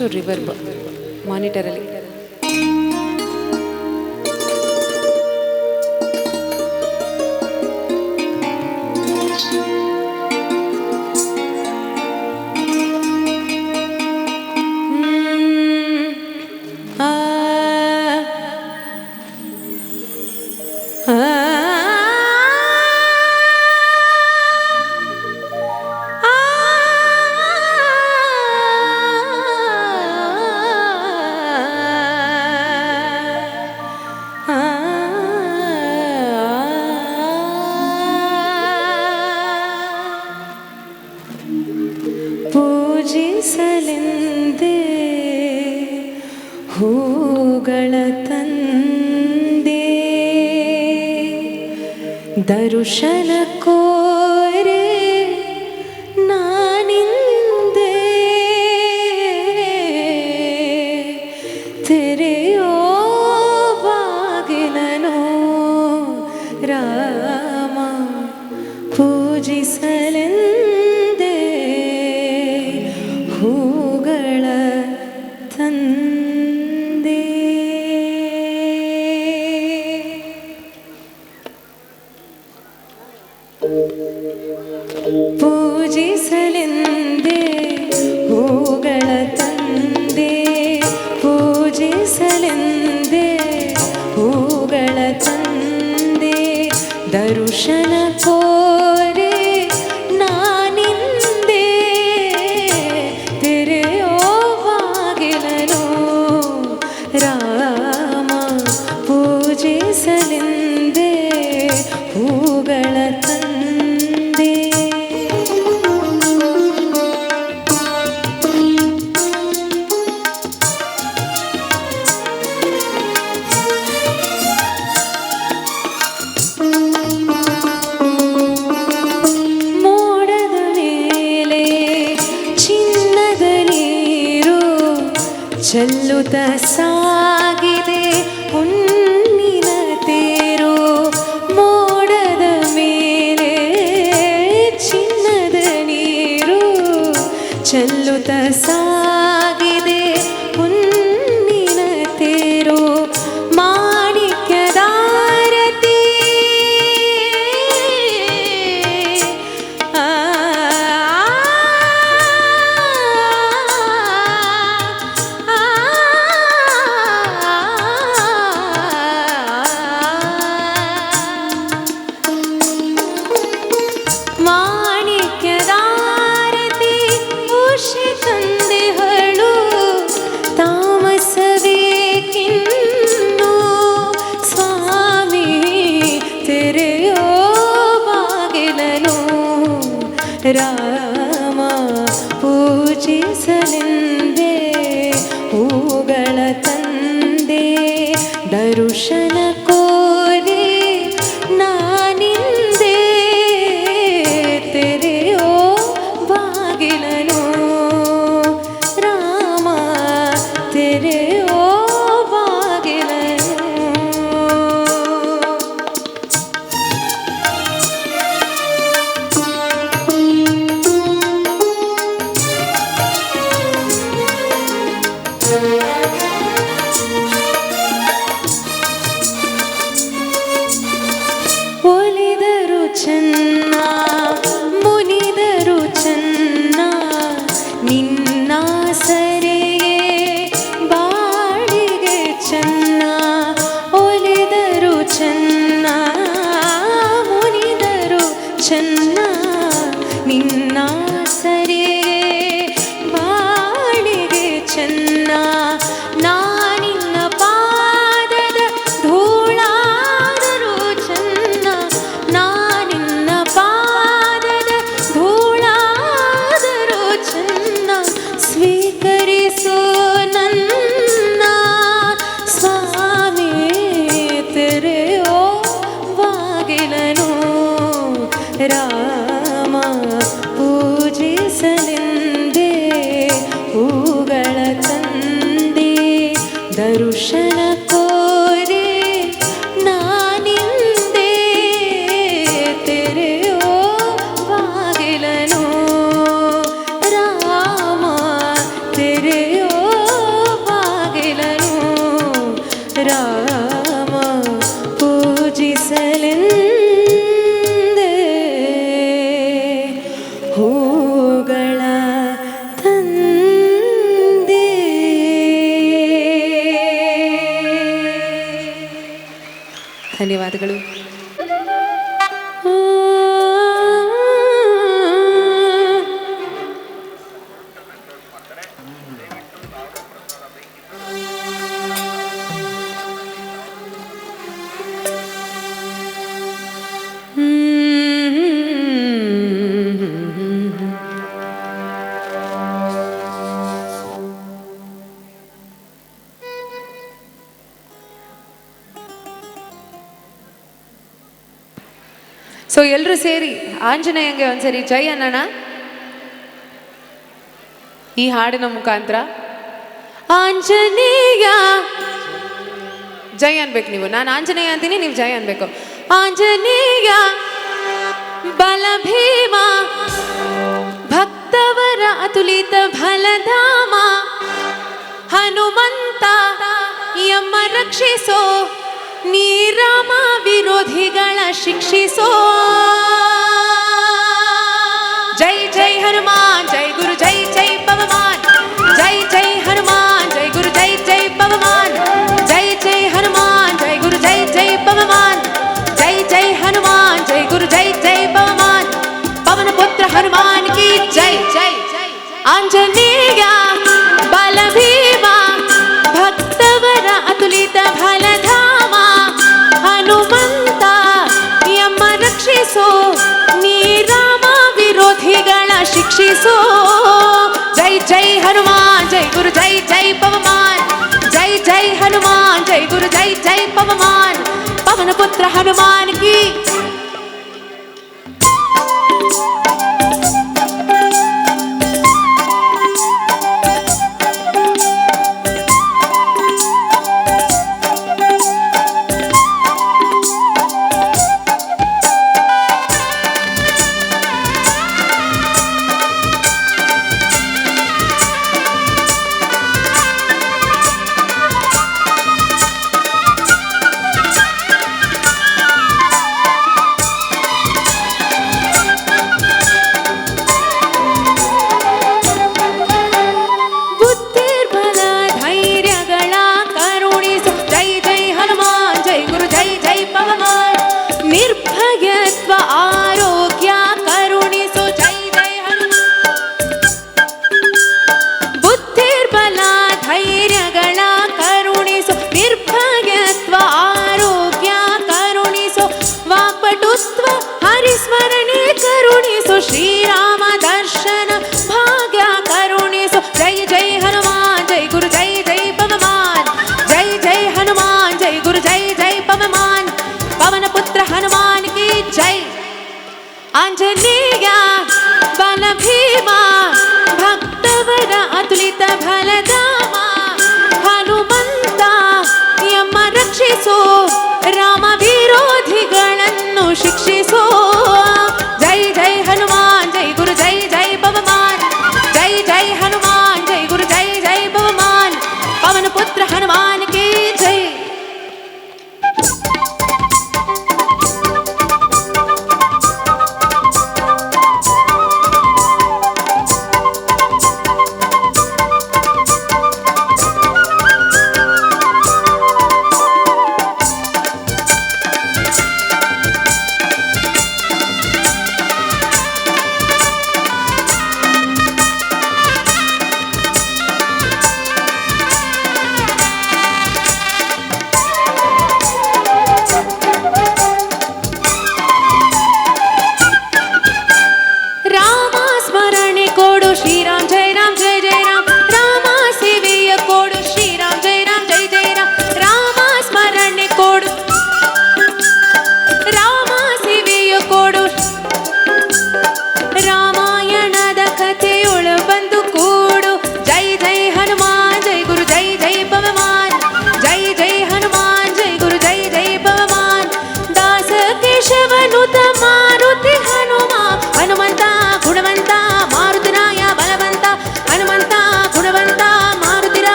ಒಂಚೂರು ರಿವರ್ಬ್ ಮಾನಿಟರಲ್ಲಿ. ಪೂಜಿಸಲೆಂದೇ ಹೂಗಳ ತಂದೆ, ದರ್ಶನ ಕೋರೆ ನಾನಿಂದೆ, ತೆರೆಯೋ ಬಾಗಿಲನು ರಾಮ. ಪೂಜಿಸಲೆಂದೇ ಹೂಗಳ ತಂದೆ. ಪೂಜಿಸಲೆಂದೇ ಹೂಗಳ ತಂದೆ, ಪೂಜಿಸಲೆಂದೇ ಹೂಗಳ ತಂದೆ, ದರ್ಶನ ಕೋರೆ ನಾನಿಂದೆ, ತೆರೆಯೋ ಬಾಗಿಲನು ರಾಮ. ಪೂಜಿಸಲೆಂದೇ ಹೂಗಳ ತಂದೆ. ಚೆಲ್ಲುತ್ತ ಸಾಗಿದೆ ಹುಣ್ಣಿನ ತೇರು, ಮೋಡದ ಮೇಲೆ ಚಿನ್ನದ ನೀರು. ಚೆಲ್ಲುತ್ತ ಸಾಗಿದೆ ಹುಣ್ಣಿನ ತೇರು, ಮಾಣಿಕ್ಯದಾರತಿ ತಂದೆಗಳು ತಾಮಸವೇಕಿನ್ನು ಸ್ವಾಮಿ, ತೆರೆಯೋ ಬಾಗಿಲನು ರಾಮ. ಪೂಜಿಸಲೆಂದೇ ಹೂಗಳ ತಂದೆ, ದರ್ಶನ ಕೋರೆ ನಾನಿಂದೆ, ತೆರೆಯೋ ಬಾಗಿಲನು ರಾಮ, ತೆರೆಯೋ ಬಾಗಿಲನು. ಒಲಿದರು ಚೆನ್ನ, ಮುನಿದರು ಚೆನ್ನ, ನಿನ್ನ ಸರೆಯೇ ಬಾಳಿಗೆ ಚೆನ್ನ. ಒಲಿದರು ಚೆನ್ನ, ಮುನಿದರು ಚೆನ್ನ, ನಿನ್ನ ಸರೆಯೇ ಬಾಳಿಗೆ ಚೆನ್ನ. ನಾನಿನ್ನ ಪಾದದ ಧೂಳಾದರೂ ಚೆನ್ನ, ನಾನಿನ್ನ ಪಾದದ ಧೂಳಾದರೂ ಚೆನ್ನ. ಸ್ವೀಕರಿಸು ನನ್ನ ಸ್ವಾಮಿ, ತೆರೆಯೋ ಬಾಗಿಲನು ರಾಮ. ಪೂಜಿಸಲೆಂದೇ ಹೂಗಳ ತಂದೆ, ದರ್ಶನ ಕೋರೆ ನಾನಿಂದೆ, ತೆರೆಯೋ ಬಾಗಿಲನು ರಾಮ, ತೆರೆಯೋ ಧನ್ಯವಾದಗಳು. ಸೊ ಎಲ್ಲರೂ ಸೇರಿ ಆಂಜನೇಯಂಗೆ ಒಂದ್ಸರಿ ಜೈ ಅನ್ನೋಣ ಈ ಹಾಡಿನ ಮುಖಾಂತರ. ಆಂಜನೇಯ ಜೈ ಅನ್ಬೇಕು ನೀವು. ನಾನು ಆಂಜನೇಯ ಅಂತೀನಿ, ನೀವು ಜೈ ಅನ್ಬೇಕು. ಆಂಜನೇಯ ಬಲಭೀಮ ಭಕ್ತವರ ಅತುಲಿತ ಫಲಧಾಮ ಹನುಮಂತ ಯಮ್ಮ ರಕ್ಷಿಸೋ ನೀರಾಮ ವಿರೋಧಿಗಳ ಶಿಕ್ಷಿಸೋ. ಜೈ ಜೈ ಹನುಮಾನ್ ಜೈ ಗುರು ಜೈ ಜೈ ಪವಮಾನ್. ಜೈ ಜೈ ಹನುಮಾನ್ ಜೈ ಗುರು ಜೈ ಜೈ ಪವಮಾನ್. ಜೈ ಜೈ ಹನುಮಾನ್ ಜೈ ಗುರು ಜೈ ಜೈ ಪವಮಾನ್. ಜೈ ಜೈ ಹನುಮಾನ್ ಜೈ ಗುರು ಜೈ ಜೈ ಪವಮಾನ್. ಪವನ ಪುತ್ರ ಹನುಮಾನ್ ಕಿ ಜೈ ಜೈ. ಆಂಜನೇಯ ಬಲಭೀಮ ಭಕ್ತವರ ಅತುಲಿತ ಫಲಧಾಮ ಹನುಮಂತ ಯಮ್ಮ ರಕ್ಷಿಸೋ ನೀರಾಮ ವಿರೋಧಿಗಳ ಶಿಕ್ಷಿಸೋ. ಜೈ ಜೈ ಹನುಮಾನ್ ಜೈ ಗುರು ಜೈ ಜೈ ಪವಮಾನ್. ಜೈ ಜೈ ಹನುಮಾನ್ ಜೈ ಗುರು ಜೈ ಜೈ ಪವಮಾನ್. ಪವನ ಪುತ್ರ ಹನುಮಾನ್ ಕಿ. ಶ್ರೀರಾಮ ದರ್ಶನ ಭಾಗ್ಯ ಕರುಣಿಸು. ಜೈ ಜೈ ಹನುಮಾನ್ ಜೈ ಗುರು ಜೈ ಜೈ ಪವಮಾನ್. ಜೈ ಜೈ ಹನುಮಾನ್ ಜೈ ಗುರು ಜೈ ಜೈ ಪವಮಾನ್. ಪವನ ಪುತ್ರ ಹನುಮಾನ್ ಕಿ ಜೈ. ಆಂಜನೇಯ ಬಲಭೀಮ ಭಕ್ತವರ ಅತುಲಿತ ಫಲಧಾಮ ಹನುಮಂತ ಯಮ್ಮ ರಕ್ಷಿಸೋ ರಾಮ ವಿರೋಧಿಗಳನ್ನು ಶಿಕ್ಷಿಸೋ. ಜೈ ಜೈ ಹನುಮಾನ್ ಜೈ ಗುರು ಜೈ ಜೈ ಪವ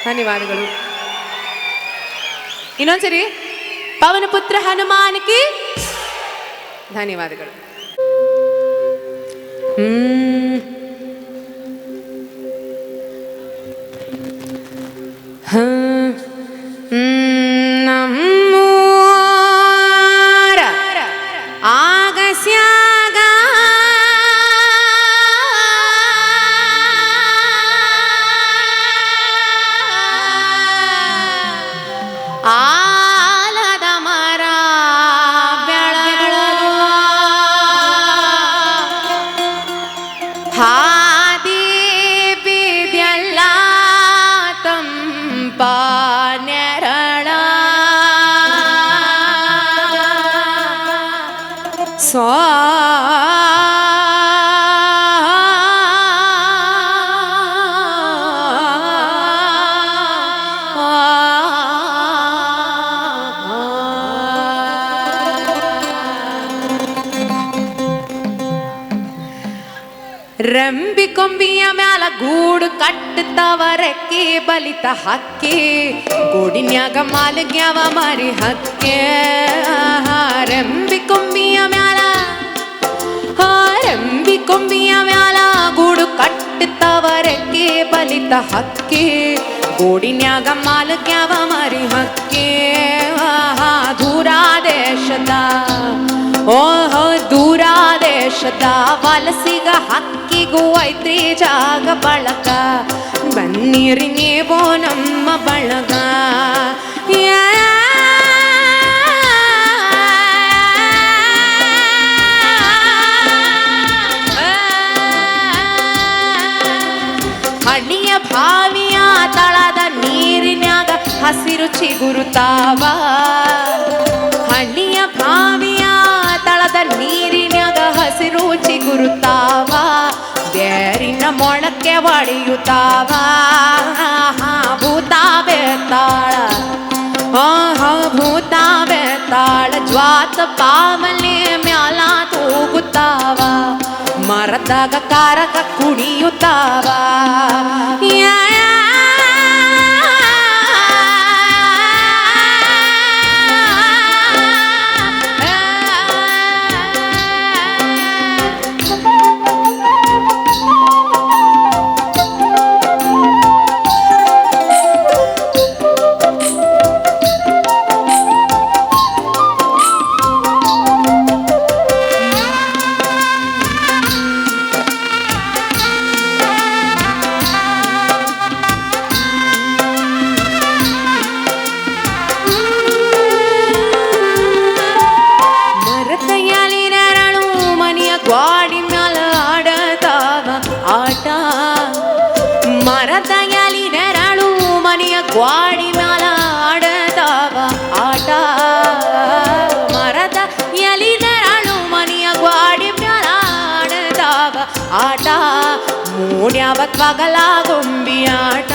ಧನ್ಯವಾದಗಳು. ಇನ್ನೊಂದ್ಸರಿ ಪವನಪುತ್ರ ಹನುಮಾನಕಿ ಧನ್ಯವಾದಗಳು. ನಮ್ಮೂರ ಆಗಸ್ಯಾಗ ಆಲದ ಮರ ಬೆಳಗು ಹಾದಿ ಬಿದ್ಯಲ್ಲ ತಂಪ ನೆರಳ ರಂಬಿ ಕೊಂಬಿಯ ಮ್ಯಾಲ ಗೂಡು ಕಟ್ಟುತ್ತವರಕ್ಕೆ ಬಲಿತ ಹಕ್ಕಿ ಗೂಡಿನ್ಯಾಗ ಮಾಲಗ್ಯಾವ ಮಾರಿ ಹಕ್ಕೆ ರಂಬಿ ಕೊಂಬಿಯ ಮ್ಯಾಲ ರಂಬಿ ಕೊಂಬಿಯ ಮ್ಯಾಲ ಗೂಡು ಕಟ್ಟುತ್ತವರಕ್ಕೆ ಬಲಿತ ಹಕ್ಕಿ ಗೂಡಿನ್ಯಾಗ ಮಾಲಗ್ಯಾವ ಮಾರಿ ಹಕ್ಕೆ ದೂರ ದೇಶದ ಓಹೋ ದೂರ ದೇಶದ ವಲಸಿಗ ಹಕ್ಕಿಗೂ ಐತ್ರಿ ಜಾಗ ಬಳಕ ಬನ್ನಿರಿ ನೀವು ನಮ್ಮ ಬಳಗ ಹಳ್ಳಿಯ ಬಾವಿಯ ತಳದ ನೀರಿನ್ಯಾಗ ಹಸಿರು ಚಿಗುರುತ್ತಾವ ಹಳ್ಳಿಯ ಬಾವಿಯ ತಳದ ನೀರಿನ್ಯಾಗ ಹಸಿರು ಚಿಗುರುತ್ತಾವ ಬೇರಿನ ಮೊಳಕ್ಕೆ ಒಡೆಯುತ್ತಾವ ಭೂತಾವೆ ತಾಳ ಭೂತಾವೆ ತಾಳ ಜ್ವಾತ ಪಾವಲೆ ಮ್ಯಾಲ ತೂಗುತ್ತಾವ ಮರದಾಗ ಕಾರಕ ಕುಣಿಯುತ್ತಾವ ಮರದಯಲಿ ನೆರಳು ಮನೆಯ ಗ್ವಾಡಿ ಮ್ಯಾಲ ಆಡತಾವ ಆಟ ಮರದ ಎಲಿ ನೆರಳು ಮನೆಯ ಗ್ವಾಡಿ ಮ್ಯಾಲ ಆಡತಾವ ಆಟ ಮೂಡ್ಯಾವ ಪಗಲ ಗೊಂಬಿ ಆಟ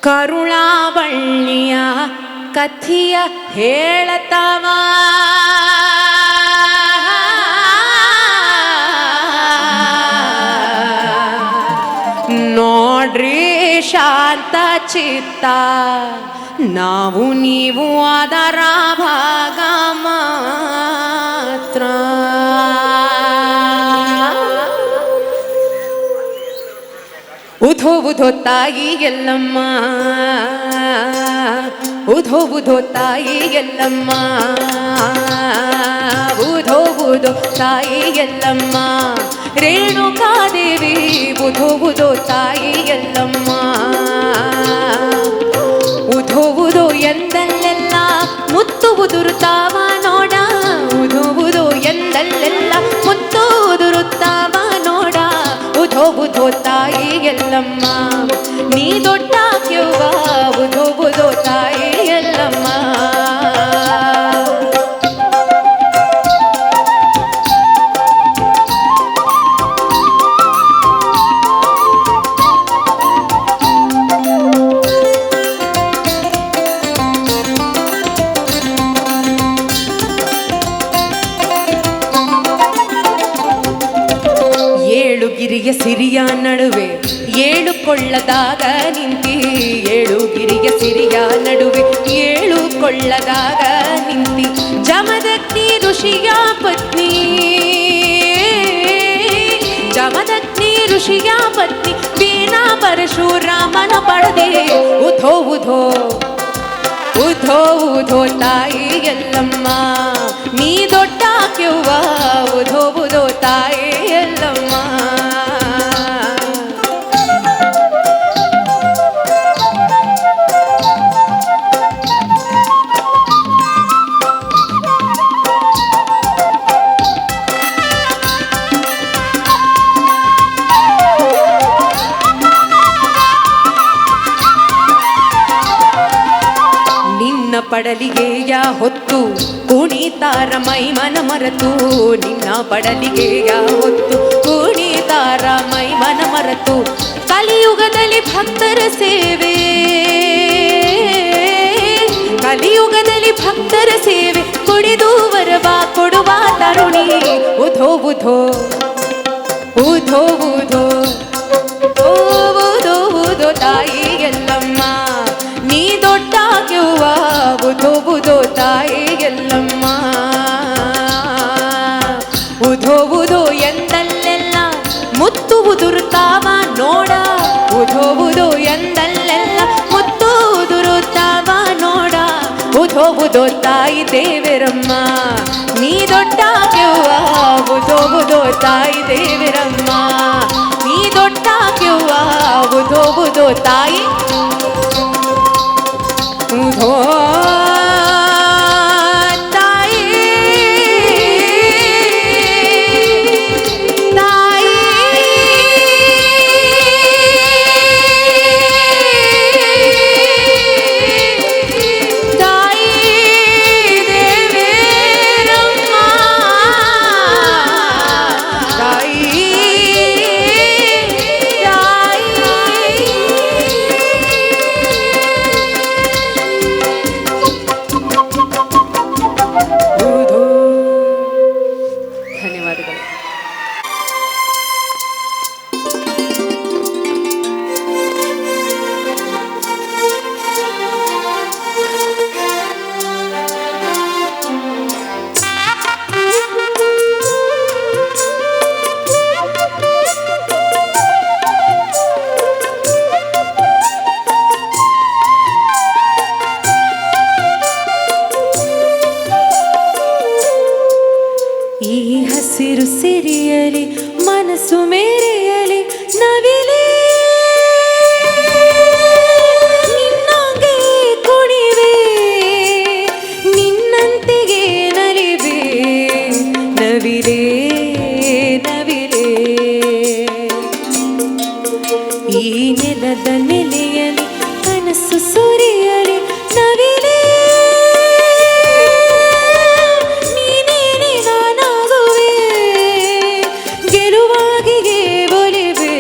ಕರುಳಾ ಬಳ್ಳಿಯ ಕಥಿಯ ಹೇಳತವ ನೋಡ್ರಿ ಶಾಂತ ಚಿತ್ತ ನಾವು ನೀವು ಅದರ ಭಾಗ ಮಾತ್ರ ಉಧೋ ಉಧೋ ತಾಯಿ ಎಲ್ಲಮ್ಮ ಉಧೋ ಉಧೋ ತಾಯಿ ಎಲ್ಲಮ್ಮ ಉಧೋ ಉಧೋ ತಾಯಿ ಎಲ್ಲಮ್ಮ ರೇಣುಕಾದೇವಿ ಉಧೋ ಉಧೋ ತಾಯಿ ಎಲ್ಲಮ್ಮ ಉಧೋ ಉಧೋ ಎಂದಲ್ಲೆಲ್ಲ ಮುತ್ತು ಉದುರುತ್ತಾವ ನೋಡ ಉಧೋ ಉಧೋ ಎಂದಲ್ಲೆಲ್ಲ ಮುತ್ತು ಉದುರುತ್ತಾವ ನೋಡ ಉಧೋ ಉಧೋ ತಾಯಿ ಎಲ್ಲಮ್ಮ ನೀ ದೊಡ್ಡ ಕ್ಯವ್ವ ಉಧೋ ಉಧೋ ತಾಯಿ ಎಲ್ಲಮ್ಮ ಗಿರಿಯ ಸಿರಿಯ ನಡುವೆ ಏಳು ಕೊಳ್ಳದಾಗ ನಿಂತಿ, ಏಳು ಗಿರಿಯ ಸಿರಿಯ ನಡುವೆ ಏಳು ಕೊಳ್ಳದಾಗ ನಿಂತಿ. ಜಮದಗ್ನಿ ಋಷಿಯ ಪತ್ನಿ, ಜಮದಗ್ನಿ ಋಷಿಯ ಪತ್ನಿ ವೀಣಾ ಪರಶುರಾಮನ ಪಡೆದೆ. ಉಧೋ ಉಧೋ ಉಧೋ ಉಧೋ ತಾಯಿ ಎಲ್ಲಮ್ಮ, ನೀ ದೊಡ್ಡ ಕೆವ್ವ ಉಧೋ ಉಧೋ ತಾಯಿ ಎಲ್ಲಮ್ಮ. ಪಡಲಿಗೆಯ ಹೊತ್ತು ಕುಣಿತಾರ ಮೈಮನ ಮರೆತು, ನಿನ್ನ ಪಡಲಿಗೆಯ ಹೊತ್ತು ಕುಣಿತಾರ ಮೈಮನ ಮರೆತು. ಕಲಿಯುಗದಲ್ಲಿ ಭಕ್ತರ ಸೇವೆ, ಕಲಿಯುಗದಲ್ಲಿ ಭಕ್ತರ ಸೇವೆ ಕುಡಿದು ವರವ ಕೊಡುವ ತರುಣಿ. ಉಧೋ ಉಧೋ ಉಧೋ ಉಧೋ ಉಧೋ ಉಧೋ ತಾಯಿ ಎಲ್ಲಮ್ಮ, ನೀ ದೊಡ್ಡ ಕೆವ್ವ ಉಧೋ ಉಧೋ ತಾಯಿ ಎಲ್ಲಮ್ಮ. ಉಧೋ ಉಧೋ ಎಂದಲ್ಲೆಲ್ಲ ಮುತ್ತು ಉದುರುತ್ತಾವ ನೋಡ, ಉಧೋ ಉಧೋ ಎಂದಲ್ಲೆಲ್ಲ ಮುತ್ತು ಉದುರುತ್ತಾವ ನೋಡ. ಉಧೋ ಉಧೋ ತಾಯಿ ದೇವರಮ್ಮ, ನೀ ದೊಡ್ಡ ಕೆವ್ವ ಉಧೋ ಉಧೋ ತಾಯಿ ದೇವರಮ್ಮ, ನೀ ದೊಡ್ಡ ಕೆವ್ವ ಉಧೋ ಉಧೋ ತಾಯಿ ಉಧೋ ತಾಯಿ ತಾಯಿ ತಾಯಿ ದೇವೇರಮ್ಮ, ತಾಯಿ ಧನ್ಯವಾದಗಳು. ಈ ಹಸಿರು ಸಿರಿಯಲಿ ಮನಸ್ಸು ಮೇರೆಯಲಿ ನವಿಲೆ, ನಿನ್ನಂಗೆ ಕುಣಿವೆ ನಿನ್ನಂತೆಗೆ ನಲಿವೆ ನವಿಲೆ ನವಿಲೆ. ಈ ನೆಲದ ನೆಲೆಯಲಿ ಕನಸು ಸುರಿಯಲಿ ನವಿಲೆ, ಗೆಲುವಾಗಿಗೆ ಒಲಿವೆ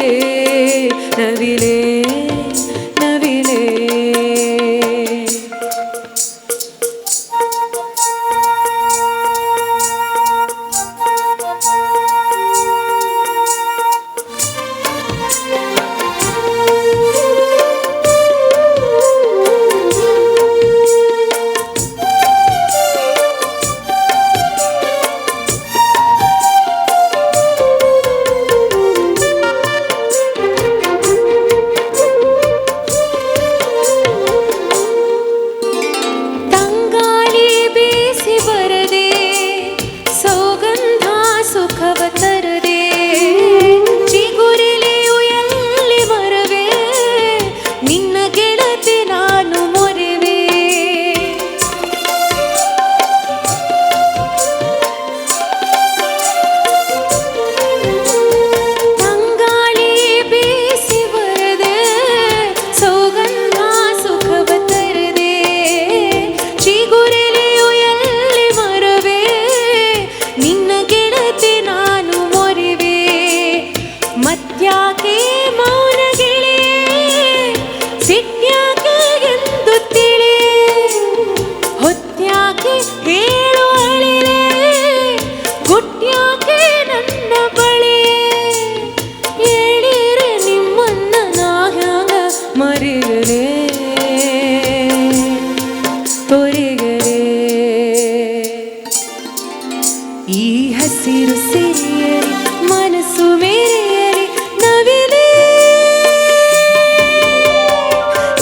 ಈ ಹಸಿರು ಸಿರಿಯಲಿ ಮನಸ್ಸು ಮೇರೆಯಲಿ ನವಿಲೇ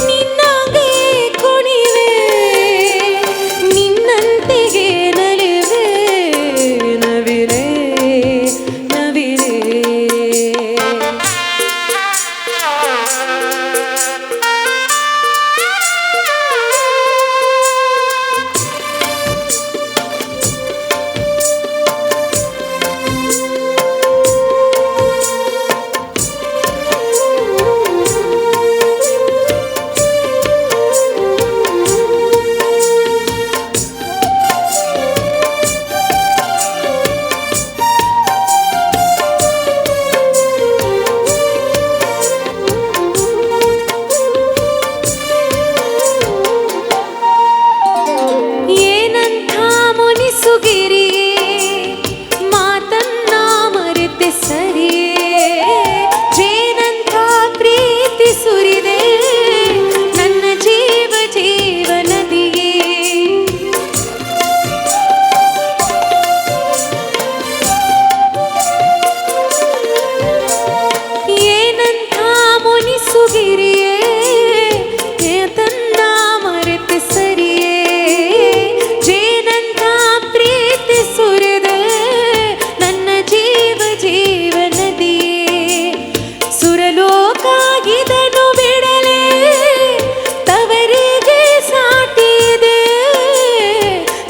ನಿನ್ನಂಗೆ ಕುಣಿವೆ ನಿನ್ನಂತೆಗೆ ನಲಿವೆ ನವಿಲೇ ನವಿಲೇ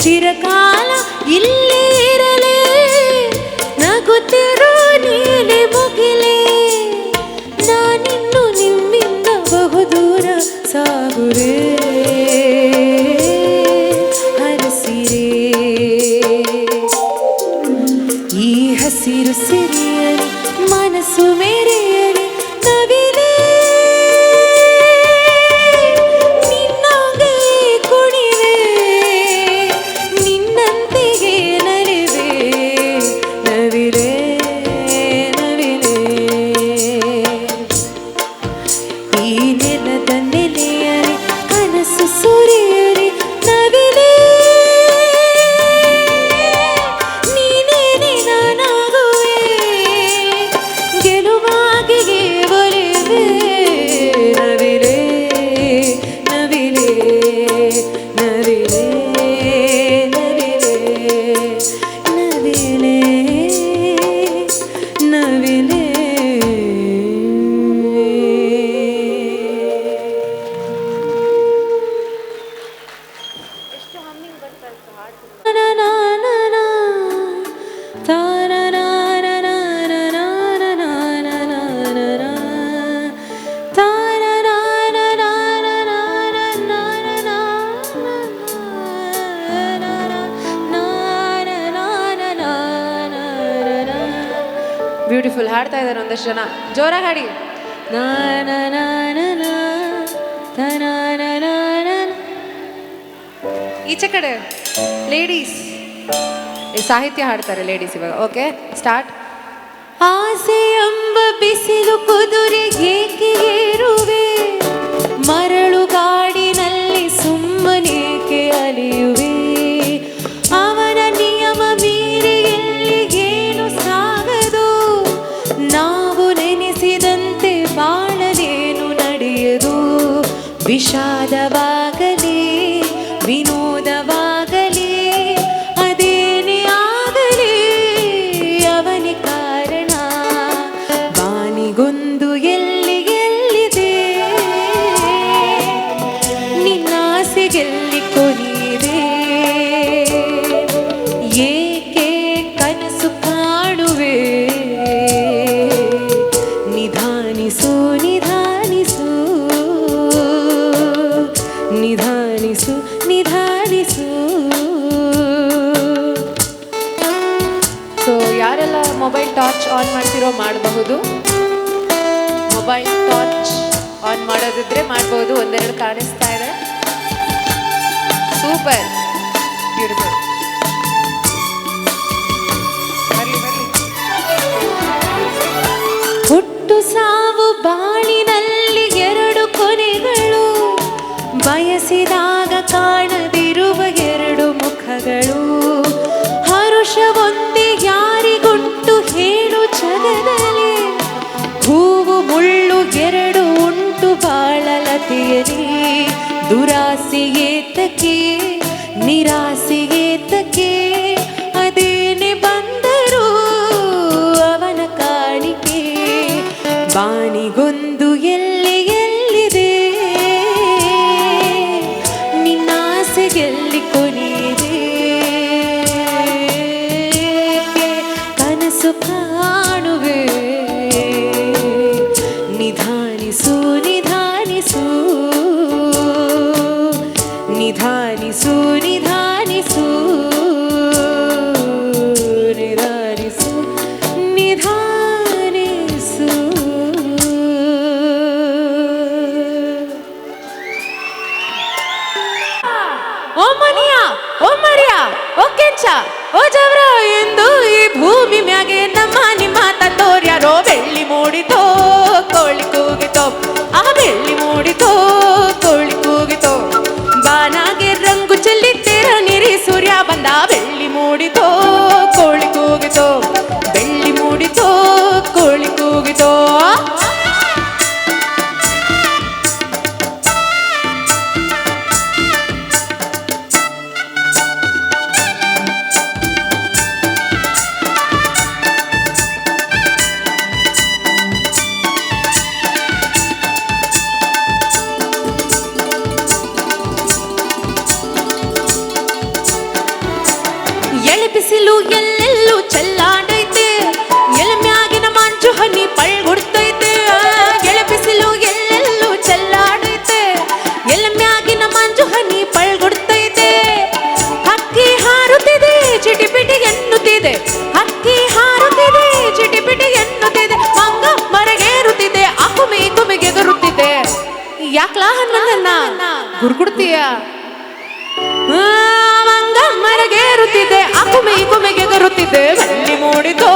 ಚಿರಕಾಲ ಇಲ್ಲೇ ಇರಲೇ ನಗುತ್ತಿರೋ ನೀಲಿ ಮುಗಿಲೇ ನಾನಿನ್ನು ನಿಮ್ಮಿಂದ ಬಹುದೂರ ಸಾಗುವೆ ಹರಸಿರೇ ಈ ಹಸಿರು ಸಿರಿಯಲಿ ಮನಸ್ಸು ಮೇರೆಯಲಿ ನವಿಲೇ ಬ್ಯೂಟಿಫುಲ್ ಹಾಡ್ತಾ ಇದ್ದಾರೆ ಒಂದಷ್ಟು ಜನ ಜೋರಾಗಿ ಹಾಡಿ ಈಚೆ ಕಡೆ ಲೇಡೀಸ್ ಸಾಹಿತ್ಯ ಹಾಡ್ತಾರೆ ಲೇಡೀಸ್ ಇವಾಗ ಓಕೆ ಸ್ಟಾರ್ಟ್ ಆಸೆ ಎಂಬ ಬಿಸಿಲು ಕುದುರೆಗೇಕೆ ಏರುವೆ ಮರಳು ಗಾಡಿನಲ್ಲಿ ಸುಮ್ಮನೇಕೆ ಅಲಿಯುವೆ ಅವನ ನಿಯಮ ಮೀರಿ ಎಲ್ಲಿಗೇನು ಸಾಗದು ನಾವು ನೆನೆಸಿದಂತೆ ಬಾಳಲೇನು ನಡೆಯದು ವಿಷಾದವಾಗಲಿ ವಿನೋದವಾಗಲಿ ಅದೇನೇ ಆಗಲಿ ಅವನೇ ಕಾರಣ ಬಾನಿಗೊಂದು ಎಲ್ಲಿದೆ ನಿನ್ನಾಸೆಗೆಲ್ಲಿ ಕೊನೆಯಿದೆ ಏಕೆ ಕನಸು ಕಾಣುವೆ ನಿಧಾನಿಸು ನಿಧಾನಿಸು ನಿಧಾನಿಸು ನಿಧಾನಿಸು ಸೊ ಯಾರೆಲ್ಲ ಮೊಬೈಲ್ ಟಾರ್ಚ್ ಆನ್ ಮಾಡ್ತಿರೋ ಮಾಡಬಹುದು ಮೊಬೈಲ್ ಟಾರ್ಚ್ ಆನ್ ಮಾಡೋದಿದ್ರೆ ಮಾಡ್ಬೋದು ಒಂದೆರಡು ಕಾಣಿಸ್ತಾ ಇದೆ ಸೂಪರ್ ಬ್ಯೂಟಿಫುಲ್ ಹುಟ್ಟು ಸಾವು ಬಾಳಿನಲ್ಲಿ ಎರಡು ಕೊನೆಗಳು ಬಯಸಿದಾಗ ಕಾಣದಿರುವ ಎರಡು ಮುಖಗಳು ಹರುಷವೊಂದು ನಿರಾಸೆಯೇತಕ್ಕೆ ನಿರಾಸೆಯೇತಕ್ಕೆ ಅದೇನೆ ಬಂದರು ಅವನ ಕಾಣಿಕೆ ಬಾನಿಗೊಂದು ಎಲ್ಲಿದೆ ನಿನ್ನಾಸೆಗೆಲ್ಲಿ ಕೊನೆಯಿದೆ ಕನಸು ಕಾಣುವೆ ನಿಧಾನಿಸು ನಿಧಾನಿಸು ನಿಧಾನಿಸು ನಿಧಾನಿಸು ನಿಧಾನಿಸು ನಿಧಾನಿಸು ಓ ಮನಿಯ ಓ ಮರಿಯ ಓ ಕೆಂಚ ಓ ಜವ್ರ ಎಂದು ಈ ಭೂಮಿ ಮ್ಯಾಗೆ ನಮ್ಮ ನಿಮ್ಮ ತಂದೋರ್ಯಾರೋ ಬೆಳ್ಳಿ ಮೂಡಿತೋ ಕೋಳಿ ಕೂಗಿತೋ ಆ ಬೆಳ್ಳಿ ಮೂಡಿತೋ ಕೋಳಿ ಕೂಗಿತೋ ಬಾನಾಗೆ ರಂಗು ಚೆಲ್ಲಿತ್ತೀರ ನಿರಿ ಸೂರ್ಯ ಬಂದ ಬೆಳ್ಳಿ ಮೂಡಿತೋ ಕೋಳಿ ಕೂಗಿತೋ ಬೆಳ್ಳಿ ಮೂಡಿತೋ ಕೋಳಿ ಕೂಗಿತೋ ಬಿಸಿಲು ಎಲ್ಲೆಲ್ಲೂ ಚೆಲ್ಲಾಡೈತೆ ಎಲ್ಮ್ಯಾಗಿನ ಮಂಜು ಹನಿ ಪಳ್ಗುಡ್ತೈತೆ ಎಳೆ ಬಿಸಿಲು ಎಲ್ಲೆಲ್ಲೂ ಚೆಲ್ಲಾಡೈತೆ ಎಲ್ಮ್ಯಾಗಿನ ಮಂಜು ಹನಿ ಪಳ್ಗುಡ್ತೈತೆ ಹಕ್ಕಿ ಹಾರುತ್ತಿದೆ ಚಿಟಿಪಿಟಿ ಎನ್ನುತ್ತಿದೆ ಹಕ್ಕಿ ಹಾರುತ್ತಿದೆ ಚಿಟಿಪಿಟಿ ಎನ್ನುತ್ತಿದೆ ಮಂಗ ಮರಗೇರುತ್ತಿದೆ ಅಕುಮಿ ಕುಮಿಗೆಗರುತ್ತಿದೆ ಯಾಕ್ಲಾ ಹನ್ನನ್ನ ಗುರ್ಗುಡ್ತೀಯ ಮರಗೇರುತ್ತಿದೆ ಅಕುಮೆ ಕುಮೆಗೆ ಗರುತ್ತಿದೆ ಎಳ್ಳಿ ಮೂಡಿತೋ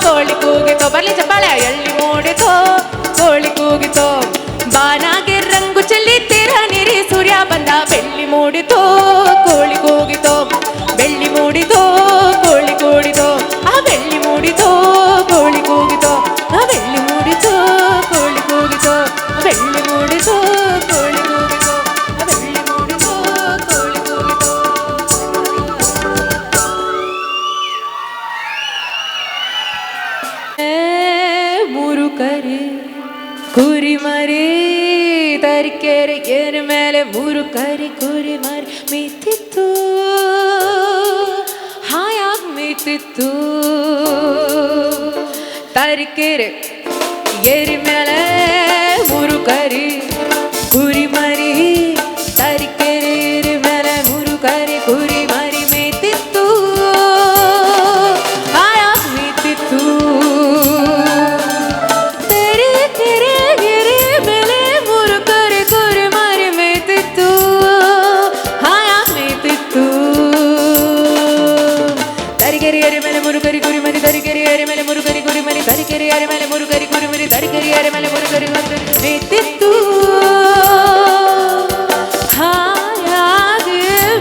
ಕೋಳಿ ಕೂಗಿತೋ ಬರ್ಲಿ ಚಪ್ಪಾಳೆ ಎಳ್ಳಿ ಮೂಡಿತೋ ಕೋಳಿ ಕೂಗಿತೋ ಬಾನಾಗೆ ರಂಗು ಚೆಲ್ಲಿತ್ತೀರ ನಿರಿ ಸೂರ್ಯ ಬಂದ ಬೆಳ್ಳಿ ಮೂಡಿತೋ ಕೋಳಿ ಕೂಗಿತೋ ಬೆಳ್ಳಿ ಮೂಡಿತೋ ಕೋಳಿ ಕೂಡಿತೋ ಆ ಬೆಳ್ಳಿ ಮೂಡಿತೋ ಕೋಳಿ ಕೂಗಿತೋ ಆ ಬೆಳ್ಳಿ ಮೂಡಿತೋ ಕೋಳಿ ಕೂಗಿತೋ ಬೆಳ್ಳಿ ಮೂಡಿತೋ ಕೋಳಿ ಕೂಗಿತೋ ಬೆಳ್ಳಿ ಮೂಡಿತೋ ಕೋಳಿ ಕೂಗಿತೋ ಮುರುಕರಿ ಕುರಿ ಮರಿ ತರಿಕೆರೆ ಏನ ಮೇಲೆ ಮುರುಕರಿ ಕುರಿ ಮರಿ ಮೇತಿತ್ತು ಹಾಯಾಗಿ ಮೇತಿತ್ತು ತರಿಕೆರೆ ಏರಿ ಮೇಲೆ ಮುರುಕರಿ ಕುರಿ ಮರಿ ತರಿಕೆರೆ ಏರಿ ಮೇಲೆ ಮುರುಕರಿ ಕುರಿ ಮರಿ ಮೇತಿತ್ತು ಹಾಯಾಗಿ ಮೇತಿತ್ತು ತರಿಕೆರೆಯರೆ ಮೇಲೆ ಮುರುಕರಿ ಕುರಿ ಮರಿ ತರಿಕೆರೆಯರೆ ಮೇಲೆ ಮುರುಕರಿ ಕುರಿ ಮರಿ ತರಿಕೆರೆಯರೆ ಮೇಲೆ ಮುರುಕರಿ ಕುರಿ ಮರಿ ತರಿಕೆರೆಯರೆ ಮೇಲೆ ಮುರುಕರಿ ಮೇತಿತ್ತು ಹಾಯಾಗಿ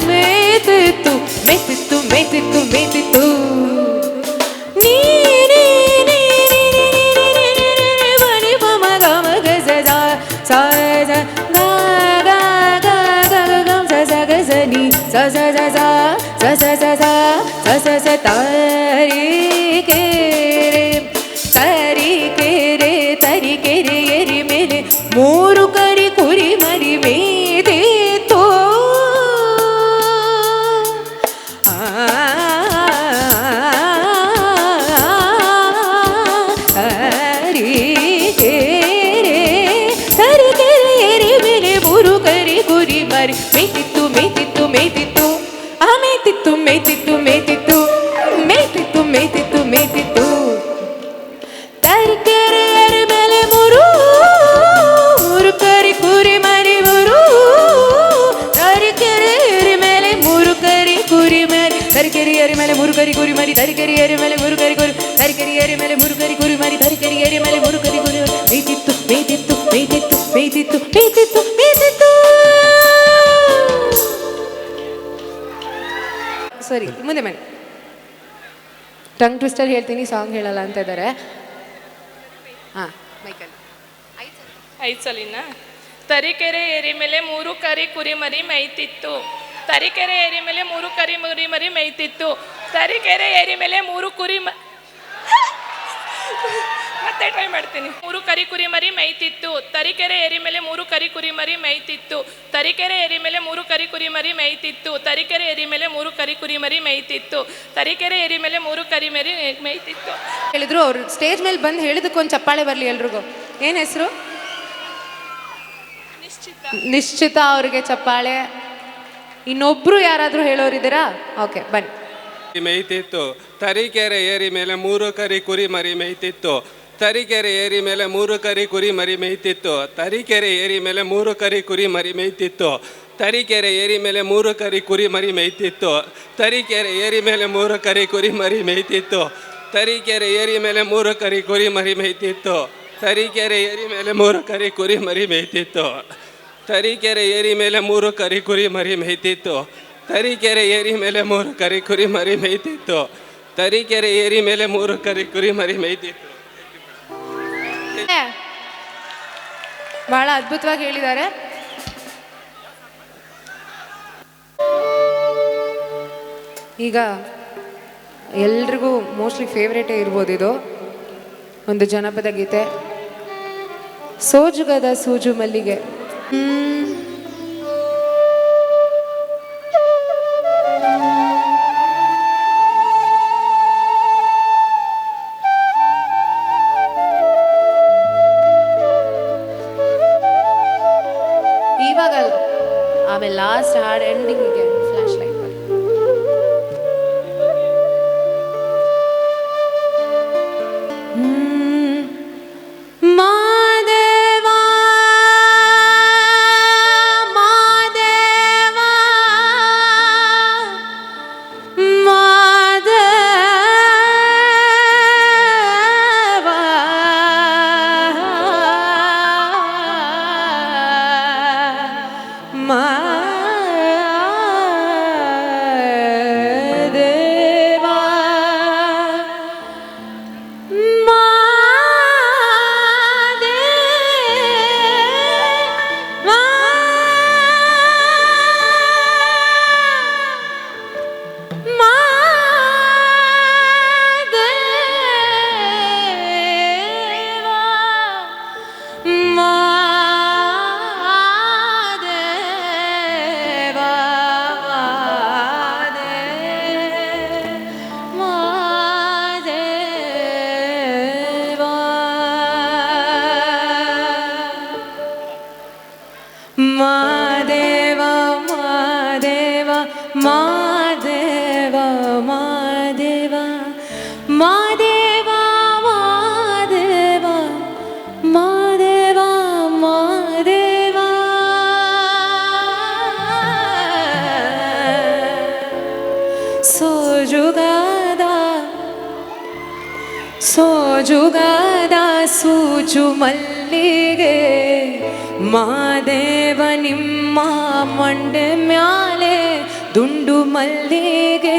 ಮೇತಿತ್ತು ಮೇತಿತ್ತು ಮೇತಿತ್ತು ಮೇತಿತ್ತು ಮನಿ ಮಮ ಗಮ ಗಜ ಸ ನಿ ಸ ಸ ಸ ಸ ಸ ಸ ಸ ಸ ಸ ಸ ತರಿಕೆರೆ ತರಿಕೆರೆ ತರಿಕೆರೆ ಎರಿ ಮೇಲೆ ಮೂರು ಕರಿ ಕುರಿ ಮರಿ ಮೇದಿತ್ತು ತರಿಕೆರೆ ತರಿಕೆರೆ ಎರಿ ಮೇಲೆ ಮೂರು ಕರಿ ಕುರಿ ಮರಿ ಮೇದಿತ್ತು ಮೇದಿತ್ತು ಮೇದಿತ್ತು ಆ ಮೇತಿತ್ತು ಮೇತಿತ್ತು ಮೇತಿತ್ತು ಮೇತಿತ್ತು ಮೇತಿತ್ತು ಮೇತಿತ್ತು ತರಿಕೆರೆಯರ ಮೇಲೆ ಮುರುಕರಿ ಕುರಿ ಮರಿ ತರಿಕೆರೆಯರ ಮೇಲೆ ಮುರುಕರಿ ಕುರಿ ಮರಿ ತರಿಕೆರೆಯರ ಮೇಲೆ ಮುರುಕರಿ ಕುರಿ ಮರಿ ತರಿಕೆರೆಯರ ಮೇಲೆ ಮುರುಕರಿ ಕುರಿ ತರಿಕೆರೆಯರ ಮೇಲೆ ಮುರುಕರಿ ಕುರಿ ಮರಿ ತರಿಕೆರೆಯರ ಮೇಲೆ ಮುರುಕರಿ ಕುರಿ ಮೇತಿತ್ತು ಮೇತಿತ್ತು ಮೇತಿತ್ತು ಮೇತಿತ್ತು ಮೇತಿತ್ತು ಮೇತಿತ್ತು ಸರಿ ಮುಂದೆ ಮಾಡಿ ಟಂಗ್ ಟ್ವಿಸ್ಟರ್ ಹೇಳ್ತೀನಿ ಸಾಂಗ್ ಹೇಳಲ್ಲ ಅಂತ ಇದ್ದಾರೆ. ಹಾಂ ಮೈಕಲ್ 5 ಸಲಿನ ತರೀಕೆರೆ ಏರಿ ಮೇಲೆ 3 ಕರಿ ಕುರಿಮರಿ ಮೇಯ್ತಿತ್ತು. ತರೀಕೆರೆ ಏರಿ ಮೇಲೆ 3 ಕರಿ ಕುರಿಮರಿ ಮೇಯ್ತಿತ್ತು. ತರೀಕೆರೆ ಏರಿ ಮೇಲೆ 3 ಕುರಿ ಮತ್ತೆ ಟ್ರೈ ಮಾಡ್ತೀನಿ. 3 ಕರಿ ಕುರಿಮರಿ ಮೇಯ್ತಿತ್ತು. ತರೀಕೆರೆ ಏರಿ ಮೇಲೆ 3 ಕರಿ ಕುರಿಮರಿ ಮೇಯ್ತಿತ್ತು. ತರೀಕೆರೆ ಏರಿ ಮೇಲೆ 3 ಕರಿ ಕುರಿಮರಿ ಮೇಯ್ತಿತ್ತು. ತರೀಕೆರೆ ಏರಿ ಮೇಲೆ 3 ಕರಿ ಕುರಿಮರಿ ಮೇಯ್ತಿತ್ತು. ತರೀಕೆರೆ ಏರಿ ಮೇಲೆ 3 ಕರಿಮರಿ ಮೇಯ್ತಿತ್ತು. ಹೇಳಿದ್ರು ಅವ್ರು ಸ್ಟೇಜ್ ಮೇಲೆ ಬಂದು ಹೇಳಿದಕ್ಕೊಂದು ಚಪ್ಪಾಳೆ ಬರಲಿ ಎಲ್ರಿಗೂ. ಏನು ಹೆಸರು? ನಿಶ್ಚಿತ ಅವ್ರಿಗೆ ಚಪ್ಪಾಳೆ. ಇನ್ನೊಬ್ರು ಯಾರಾದರೂ ಹೇಳೋರಿದ್ದೀರಾ? ಓಕೆ, ಬನ್ನಿ. ಮೇಯ್ತಿತ್ತು. ತರೀಕೆರೆ ಏರಿ ಮೇಲೆ 3 ಕರಿ ಕುರಿ ಮರಿ ಮೇಯ್ತಿತ್ತು. ತರೀಕೆರೆ ಏರಿ ಮೇಲೆ 3 ಕರಿ ಕುರಿ ಮರಿ ಮೇಯ್ತಿತ್ತು. ತರೀಕೆರೆ ಏರಿ ಮೇಲೆ 3 ಕರಿ ಕುರಿ ಮರಿ ಮೇಯ್ತಿತ್ತು. ತರೀಕೆರೆ ಏರಿ ಮೇಲೆ 3 ಕರಿ ಕುರಿ ಮರಿ ಮೇಯ್ತಿತ್ತು. ತರೀಕೆರೆ ಏರಿ ಮೇಲೆ 3 ಕರಿ ಕುರಿ ಮರಿ ಮೇಯ್ತಿತ್ತು. ತರೀಕೆರೆ ಏರಿ ಮೇಲೆ 3 ಕರಿ ಕುರಿ ಮರಿ ಮೇಯ್ತಿತ್ತು. ತರೀಕೆರೆ ಏರಿ ಮೇಲೆ 3 ಕರಿ ಕುರಿ ಮರಿ ಮೇಯ್ತಿತ್ತು. ತರೀಕೆರೆ ಏರಿ ಮೇಲೆ 3 ಕರಿ ಕುರಿ ಮರಿ ಮೇಯ್ತಿತ್ತು. ತರೀಕೆರೆ ಏರಿ ಮೇಲೆ 3 ಕರಿ ಕುರಿ ಮರಿ ಮೇಯ್ತಿತ್ತು. ತರೀಕೆರೆ ಏರಿ ಮೇಲೆ 3 ಕರಿ ಕುರಿ ಮರಿ ಮೇಯ್ತಿತ್ತು. ಬಹಳ ಅದ್ಭುತವಾಗಿ ಹೇಳಿದ್ದಾರೆ. ಈಗ ಎಲ್ರಿಗೂ ಮೋಸ್ಟ್ಲಿ ಫೇವ್ರೇಟೇ ಇರ್ಬೋದು ಇದು. ಒಂದು ಜನಪದ ಗೀತೆ, ಸೋಜುಗದ ಸೂಜು ಮಲ್ಲಿಗೆ. ಇವಾಗಲ್ಲ, ಆಮೇಲೆ ಲಾಸ್ಟ್ ಹಾಡು ಎಂಡಿಂಗಿಗೆ ಫ್ಲಾಶ್ ಲೈಟ್. ಸೋಜುಗಾದ ಸೂಜು ಮಲ್ಲಿಗೆ ಮಾದೇವ ನಿಮ್ಮ ಮಂಡೆ ಮ್ಯಾಲೆ ದುಂಡು ಮಲ್ಲಿಗೆ.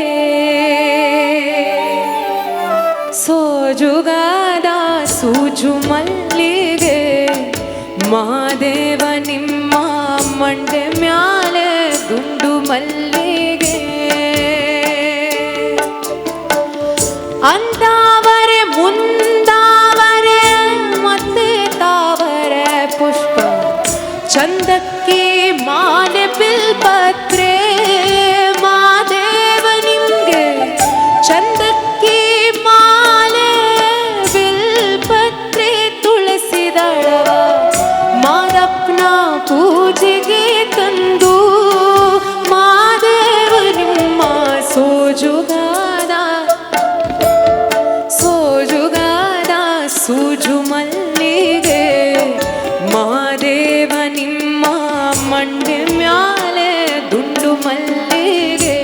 ಸೋಜುಗಾದ ಸೂಜು ಮಲ್ಲಿಗೆ ಮಾದೇವ ನಿಮ್ಮ ಮಂಡೆ ಮ್ಯಾಲೆ ದುಂಡು ಮಲ್ಲಿಗೆ. ಅಂತಾವರೆ ಮುಂದಾವರೆ ಮತ್ತೆ ತಾವರೆ ಪುಷ್ಪ ಚಂದಕ್ಕೆ ಮಾಲೆ ಬಿಲ್ಪತ್ರೆ ಮಾದೇವ ನಿಮ್ಗೆ ಚಂದಕ್ಕೆ ಮಾಲೆ ಬಿಲ್ಪತ್ರೆ ತುಳಸಿ ದಳವ ಮಾದಪ್ಪನ ಪೂಜೆಗೆ ತಂದು ಮಾದೇವ ನಿಮ್ಮ ಸೋಜುಗಾದ ಸೂಜು ಮಲ್ಲಿಗೆ ಮಾದೇವ ನಿಮ್ಮ ಮಂಡೆ ಮ್ಯಾಲೆ ದುಂಡು ಮಲ್ಲಿಗೆ.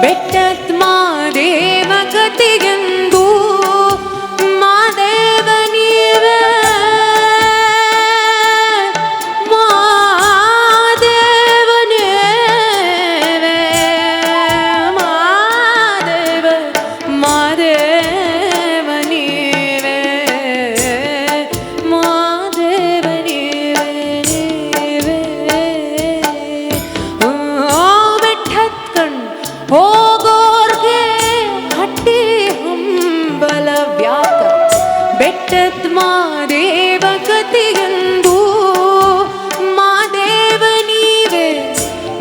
ಬೆಟ್ಟತ್ ಮಾದೇವ ಗತಿಗೆಂದು ಮಾದೇವ ನೀವೇ ಮಾದೇವ ನೀವೇ ಮಾದೇವ ಮಾದೇವ ನೀವೇ ಮಾದೇವ ನೀವೇ ಬೆಟ್ಟತ್ ಕಣ್ ಹೋಗೋರ್ಗೆ ಹಟ್ಟಿ ಹಂಬಲ ವ್ಯಾಕ ಬೆಟ್ಟದ ಮಾದೇವ ಗತಿಗೆಂದು ಮಾದೇವ ನೀವೇ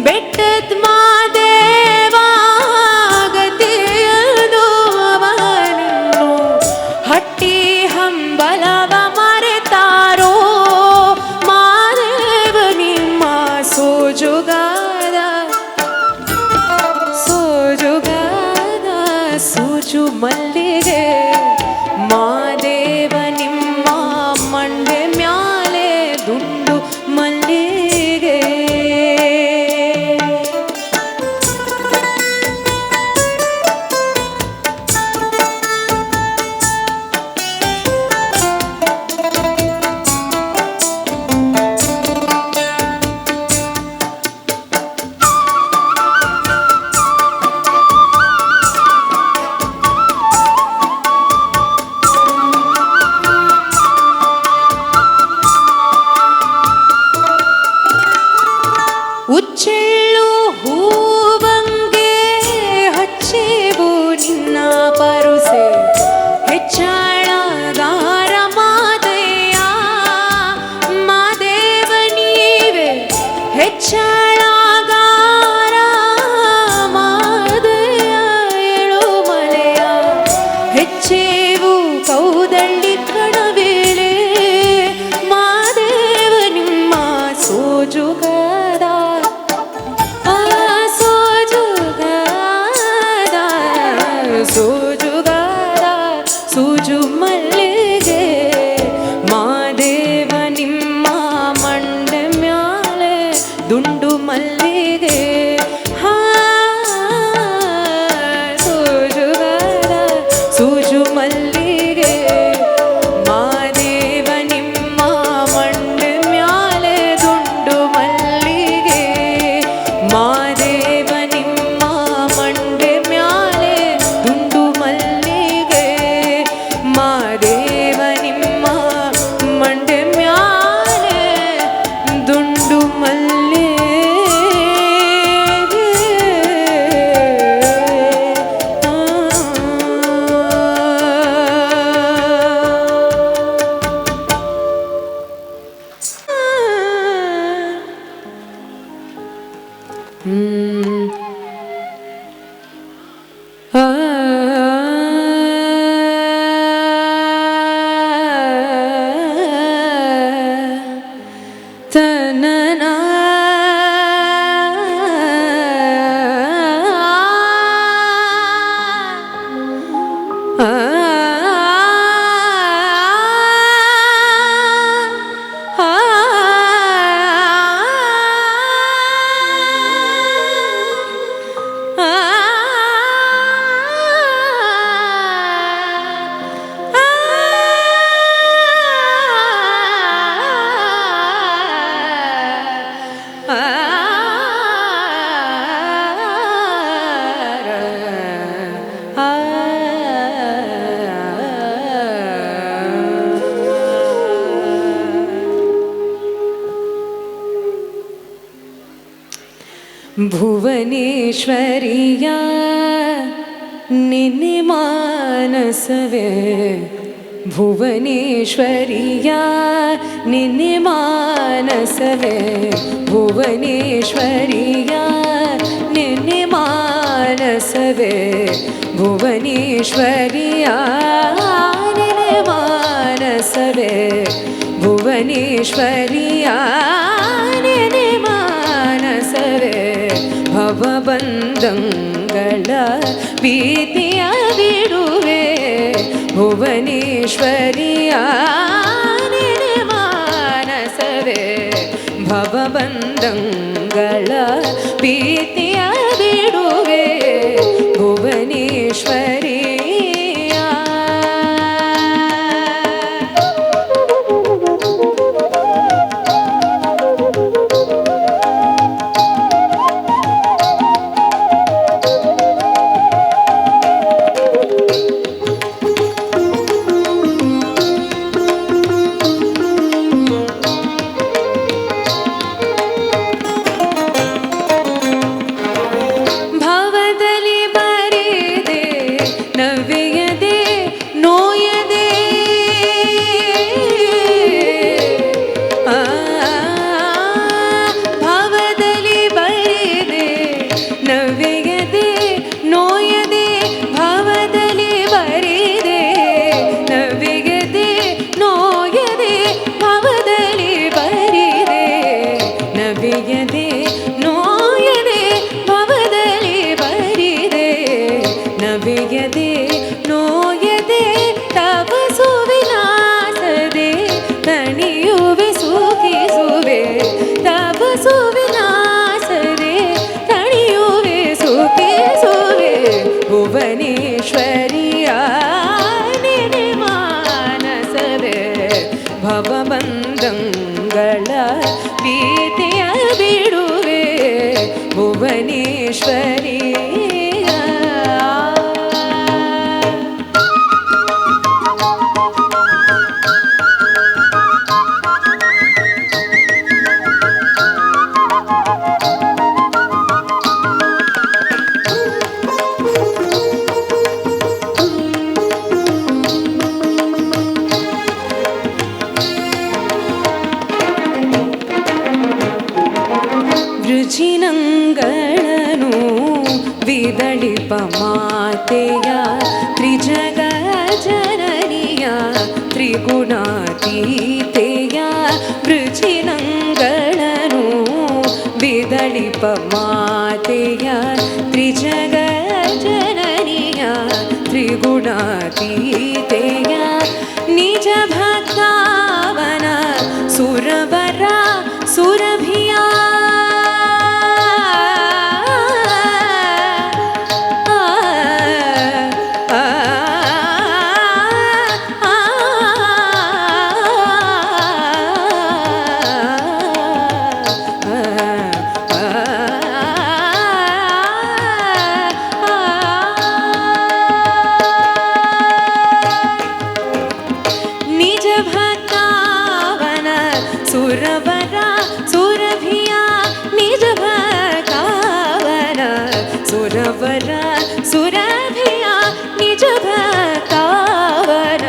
ಬೆಟ್ಟದ ಮಾದೇವ ಗತಿಯದು ಅವನನ್ನು ಹಟ್ಟಿ ಹಂಬಲವ ಮರೆತಾರೋ ಮಾದೇವ ನಿಮ್ಮ ಸೋಜುಗಾದ ಸೋಜುಗಾದ ಸೂಜು ಮಲ್ಲಿಗೆ ಮಾದೇವ ನಿಮ್ಮ ಮಂಡೆ ಮ್ಯಾಲೆ ದುಂಡು ಮಲ್ಲಿಗೆ ಉಚ್ಚೆಳ್ಳು ಹೂವಂಗೆ ಹಚ್ಚೇವು ನಿನ್ನ ಪರುಸೆ ಹೆಚ್ಚಳಗಾರ ಮಾದಯ್ಯ ಮಾದೇವ ನೀವೇ ಹೆಚ್ಚಳಗಾರ ಮಾದಯ್ಯ ಎಳುಮಲೆಯ ಹೆಚ್ಚೇವು ಕೌದಳ್ಳಿ ಕಣವೇಳೆ ಮಾದೇವ ನಿಮ್ಮ ಸೋಜುಗಾದ ಸೋಜುಗಾದ ಸೂಜು ಮಲ್ಲಿಗೆ ಮಾದೇವ ನಿಮ್ಮ ಮಂಡೆ ಮ್ಯಾಲೆ ದುಂಡು ಮಲ್ಲಿಗೆ ಹಾ ಸೋಜುಗಾದ ಸೂಜು ಮಲ್ಲಿಗೆ ಮಾದೇವ ನಿಮ್ಮ ಮಂಡೆ ಮ್ಯಾಲೆ ದುಂಡು ಮಲ್ಲಿಗೆ ಮಾದೇವ ನಿಮ್ಮ ಮಂಡೆ ಮ್ಯಾಲೆ ದುಂಡು ಮಲ್ಲಿಗೆ ಮಾದೇವ ನಿಮ್ಮ ಮಂಡೆ ಮ್ಯಾಲೆ ದುಂಡು ಮಲ್ಲಿಗೆ ತನನ ಭುವನೇಶ್ವರಿಯ ನಿನ್ನೆ ಮಾನಸವೇ ಭುವನೇಶ್ವರಿಯ ನಿನ್ನೆ ಮಾನಸವೇ ಭುವನೇಶ್ವರಿಯ ನಿನ್ನೆ ಮಾನಸವೇ ಭುವನೇಶ್ವರಿಯ ನಿನ್ನೆ ಮಾನಸವೇ ಭುವನೇಶ್ವರಿಯ ನಿನ್ನೆ ಮಾನಸವೇ ಭವಬಂಧಗಳ ಭೀತಿಯ ಬಿಡುವೆ ಭುವನೇಶ್ವರಿಯ ನಿನ್ನೆ ಮಾನಸವೇ ಭವಬಂಧಗಳ ಭೀತಿಯ ಬಿಡುವೆ ಭೀತಿಯ ಬಿಡುವೆ ಭುವನೇಶ್ವರಿ. ವೃಜಿನಂಗಳನು ವಿದಳಿಪ ಮಾತೆಯ ತ್ರಿಜಗ ಜನನಿಯ ತ್ರಿಗುಣಾತೀತೆಯ. ವೃಜಿನಂಗಳನು ವಿದಳಿಪ ಮಾತೆಯ ತ್ರಿಜಗ ಜನನಿಯ ತ್ರಿಗುಣಾತೀತೆಯ. ನಿಜ ಭಕ್ತಾವನ ಸುರವರ ಸುರಭಿಯ. ಸುರವರ ಸುರಭಿಯ ನಿಜ ಭಕ್ತಾವನ ಸುರವರ ಸುರಭಿಯ ನಿಜ ಭಕ್ತಾವನ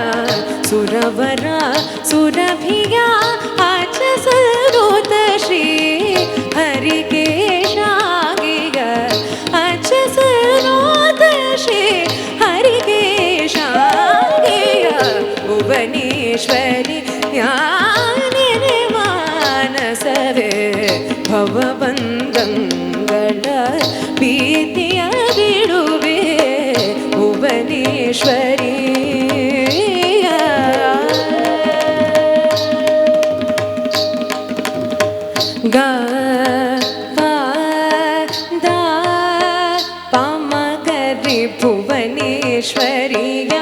ಸುರವರ ಸುರಭಿಯ. ಅಚ್ಚಸರೋತ ಶ್ರೀ ಹರಿಕೇಶಾಗಿಯ ಅಚ್ಚಸರೋತ ಶ್ರೀ ಹರಿಕೇಶಾಗಿಯ ಭುವನೇಶ್ವರಿ ಮಾನಸವೇ ಭವಬಂಧಂಗಳ ಭೀತಿಯ ಬಿಡುವೆ ಭುವನೇಶ್ವರಿ. ಗ ಪ ದ ಪಮ ಗರಿ ಭುವನೇಶ್ವರಿಯ.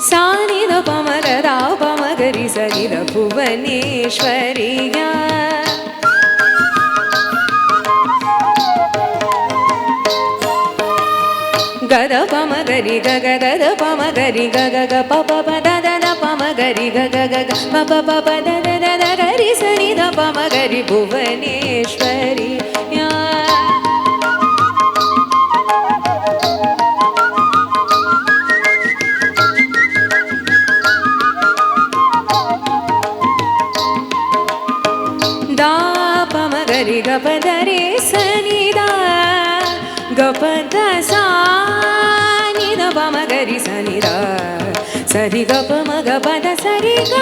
ಸಾನಿದ ಪಮಗದ ಪಮಗರಿ ಸನಿದ ಭುವನೇಶ್ವರಿಯ. ಗದ ಪಮಗರಿ ಗಗದ ಪಮಗರಿ ಗಗ ಪಪ ಪದ ಪಮಗರಿ ಗಗ ಪಪ ಪದ ಗರಿ ಸನಿದ ಪಮಗರಿ ಭುವನೇಶ್ವರಿಯ. ದಾ ಪಮಗರಿ ಗಪದರಿ ಸನಿದ ಗಪದ ಸಾನಿದ ಪಮಗರಿ ಸನಿದ ಸರಿ ಗಪ ಮಗ ಪದ ಸರಿ ಗ.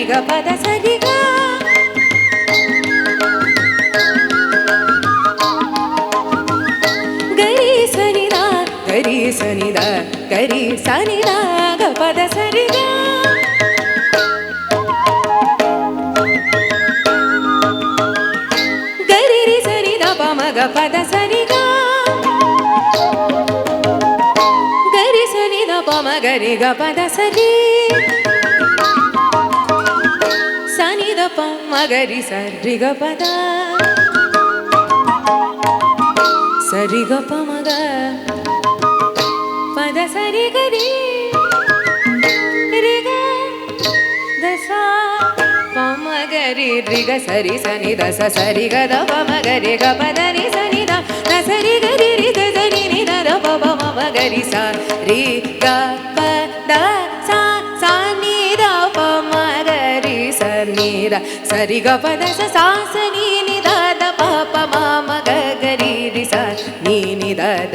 ಗ ಪದ ಸರಿ ಗ. ಗರಿ ಸನಿದ ಗರಿ ಸನಿದ ಗರಿ ಸನಿದ ಗ ಪದ ಸರಿ ಗ. ಗರಿ ರಿ ಸನಿದ ಪಮಗ ಪದ ಸರಿ ಗ. ಗರಿ ಸನಿದ ಪಮಗರಿ ಗ ಪದ ಸರಿ. ಸನಿದ ಪಮಗರಿ ಸರಿ ಗ ಪದ ಸರಿ ಗ ಪಮಗ ಪದ ಸರಿ ಗರಿ ರಿ ಗ ದಸ ಪಮಗರಿ ರಿ ಗ ಸರಿ ಸನಿ ದಸ ಸರಿ ಗ ದ ಪಮಗರಿ ಗ ಪದ ನಿ ಸನಿ ದ ಸರಿ ಗರಿ ರಿ ದ ಸರಿ ನಿ ದ ಪ ಪ ಮಗರಿ ಸ ರಿ ಗ ಪ ದ ಸ ಸ ನಿ ದ ಪಮಗರಿ ಸ ನಿ ದ ಸರಿ ಗ ಪದ ಸ ಸ ನಿ ನಿ ದ ದ ಪ ಪ ಮ ಗ ಗರಿ ರಿ ಸ ನಿ ನಿ ದ ದ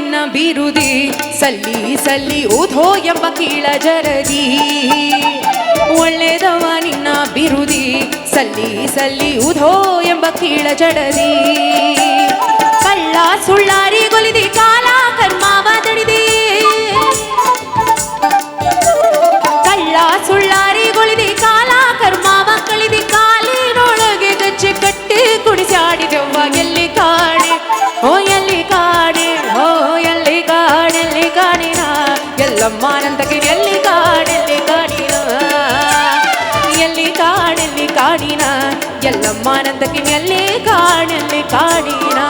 ನಿನ್ನ ಬಿರುದಿ ಸಲ್ಲಿ ಸಲ್ಲಿ ಉಧೋ ಎಂಬ ಕೀಳ ಜರದಿ ಒಳ್ಳೆದವ ನಿನ್ನ ಬಿರುದಿ ಸಲ್ಲಿ ಸಲ್ಲಿ ಉಧೋ ಎಂಬ ಕೀಳ ಜಡದಿ ಕಳ್ಳ ಸುಳ್ಳಾರಿ ಗೊಲಿದಿ ಕಾಲ ಕರ್ಮಾವ ತಡಿದಿ ಕಳ್ಳ ಸುಳ್ಳಾರಿ ಗೊಲಿದಿ ಕಾಲ ಕರ್ಮಾವ ಕಳಿದಿ ಕಾಲಿನೊಳಗೆ ಗಜ್ಜೆ ಕಟ್ಟಿ ಕುಣಿಸಾಡಿದೆವ್ವ ಎಲ್ಲಿ ಕಾಣೆ ಓ ಎಲ್ಲಿ ಕಾಣೆ ಓ ಎಲ್ಲಿ ಕಾಣೆಲ್ಲಿ ಕಾಣಿನ ಎಲ್ಲಮ್ಮನಂತಕ್ಕೆ ಎಲ್ಲಿ ಕಾಣೆಲ್ಲಿ ಕಾಣಿನ ಎಲ್ಲಿ ಕಾಣೆಲ್ಲಿ ಕಾಣಿನ ಎಲ್ಲಮ್ಮನಂತಕ್ಕೆ ಎಲ್ಲಿ ಕಾಣೆಲ್ಲಿ ಕಾಣಿನ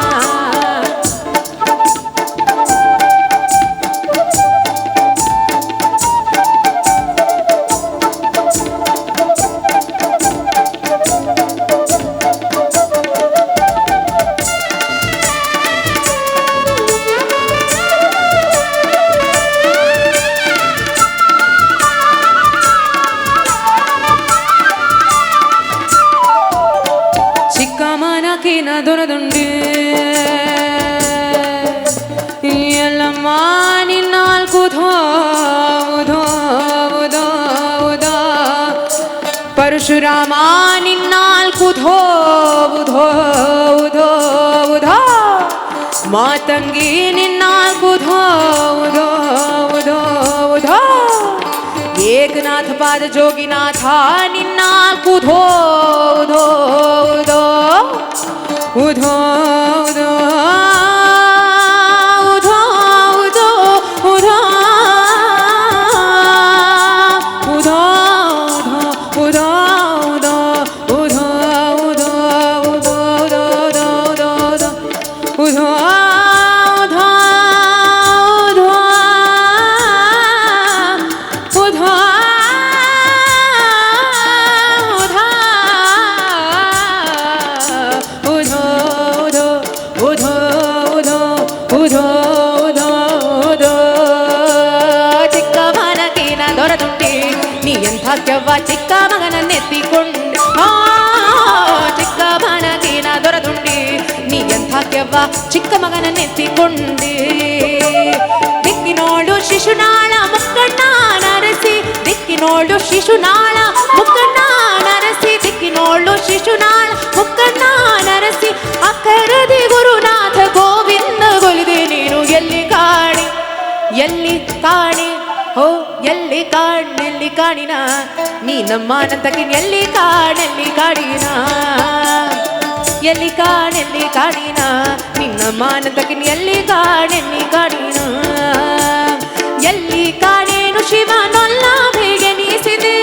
ದೊರದುಂಡಿ ಎಲ್ಲಮ್ಮ ನಿನ್ನಾಲ್ಕು ಪರಶುರಾಮ ನಿನ್ನಾಲ್ಕು ಮಾತಂಗಿ ನಿನ್ನಾಲ್ಕು ಏಕನಾಥ ಪಾದ ಜೋಗಿನಾಥ ನಿನ್ನಾಲ್ಕು ಉಧೋ ಉಧೋ ಉಧೋ ಉಧೋ ಉಧೋ ಉಧೋ ಉಧೋ ಉಧೋ ಉಧೋ ಉಧೋ ಉಧೋ ಭಾಗ್ಯವ ಚಿಕ್ಕ ಮಗನನ್ನೆತ್ತಿಕೊಂಡು ಚಿಕ್ಕ ಮನಗಿನ ದೊರದುಂಡಿ ನೀ ಎಂಥಾಕ್ಯವ್ವ ಚಿಕ್ಕ ಮಗನನ್ನೆತ್ತಿಕೊಂಡೆ ದಿಕ್ಕಿನೋಳು ಶಿಶುನಾಳ ಮುಕ್ಕಣ್ಣ ನರಸಿ ದಿಕ್ಕಿನೋಳು ಶಿಶುನಾಳ ಮುಕ್ಕಣ್ಣ ನರಸಿ ದಿಕ್ಕಿನೋಳು ಶಿಶುನಾಳ ಮುಕ್ಕಣ್ಣ ನರಸಿ ಅಕ್ಕರದಿ ಗುರುನಾಥ ಗೋವಿಂದ ಗೊಲಿದೆ ನೀನು ಎಲ್ಲಿ ಕಾಣಿ ಎಲ್ಲಿ ಕಾಣಿ ಹೋ ಎಲ್ಲಿ ಕಾಣೆಲ್ಲಿ ಕಾಣಿನ ನೀ ನಮ್ಮ ಅನಂತಕಿನ ಎಲ್ಲಿ ಕಾಣೆಲ್ಲಿ ಕಾಣಿನ ಎಲ್ಲಿ ಕಾಣೆಲ್ಲಿ ಕಾಣಿನ ನೀ ನಮ್ಮ ಅನಂತಕಿನ ಎಲ್ಲಿ ಕಾಣೆಲ್ಲಿ ಕಾಣಿನ ಎಲ್ಲಿ ಕಾಣೇನು ಶಿವನೊಲ್ಲ ಬೇಗೆ ನೀಸಿದೆ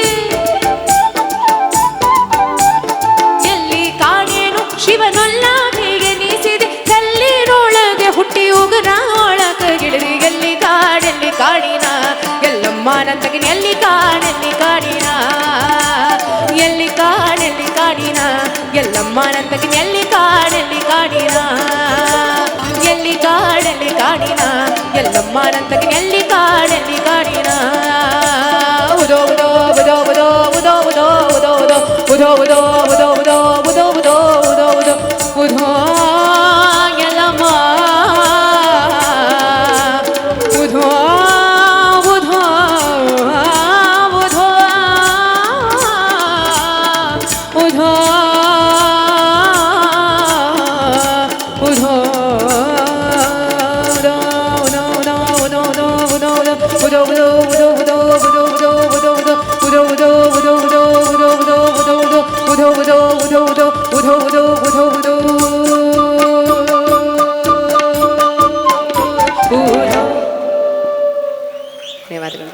ಎಲ್ಲಿ ಕಾಣೇನು ಶಿವನೊಲ್ಲ ಬೇಗೆ ನೀಸಿದೆ ಕಲ್ಲಿನೊಳಗೆ ಹುಟ್ಟಿ ಉಗುರ ಒಳಗಿಳಿದಿ ಎಲ್ಲಿ ಕಾಣೆಲ್ಲಿ ಕಾಣಿನ ಎಲ್ಲಮ್ಮನಂತಕಿನ ಎಲ್ಲಿ ಕಾಣೆಲ್ಲಿ ಕಾಣಿನ ಎಲ್ಲಿ ಕಾಣೆಲ್ಲಿ ಕಾಣಿನ ಎಲ್ಲಮ್ಮನಂತಕಿನ ಎಲ್ಲಿ ಕಾಣೆಲ್ಲಿ ಕಾಣಿನ ಎಲ್ಲಿ ಕಾಣೆಲ್ಲಿ ಕಾಣಿನ ಎಲ್ಲಮ್ಮನಂತಕಿನ ಎಲ್ಲಿ ಕಾಣೆಲ್ಲಿ ಕಾಣಿನ ಉದೋ ಉದೋ ಉದೋ ಉದೋ ಉದೋ ಉದೋ ಉದೋ ಉದೋ ಉದೋ ಉದೋ ಉದೋ ಉದೋ ಉದೋ ಉದೋ ಉದೋ ಉದೋ ಎಲ್ಲಮ್ಮ ಉದೋ ಧನ್ಯವಾದಗಳು.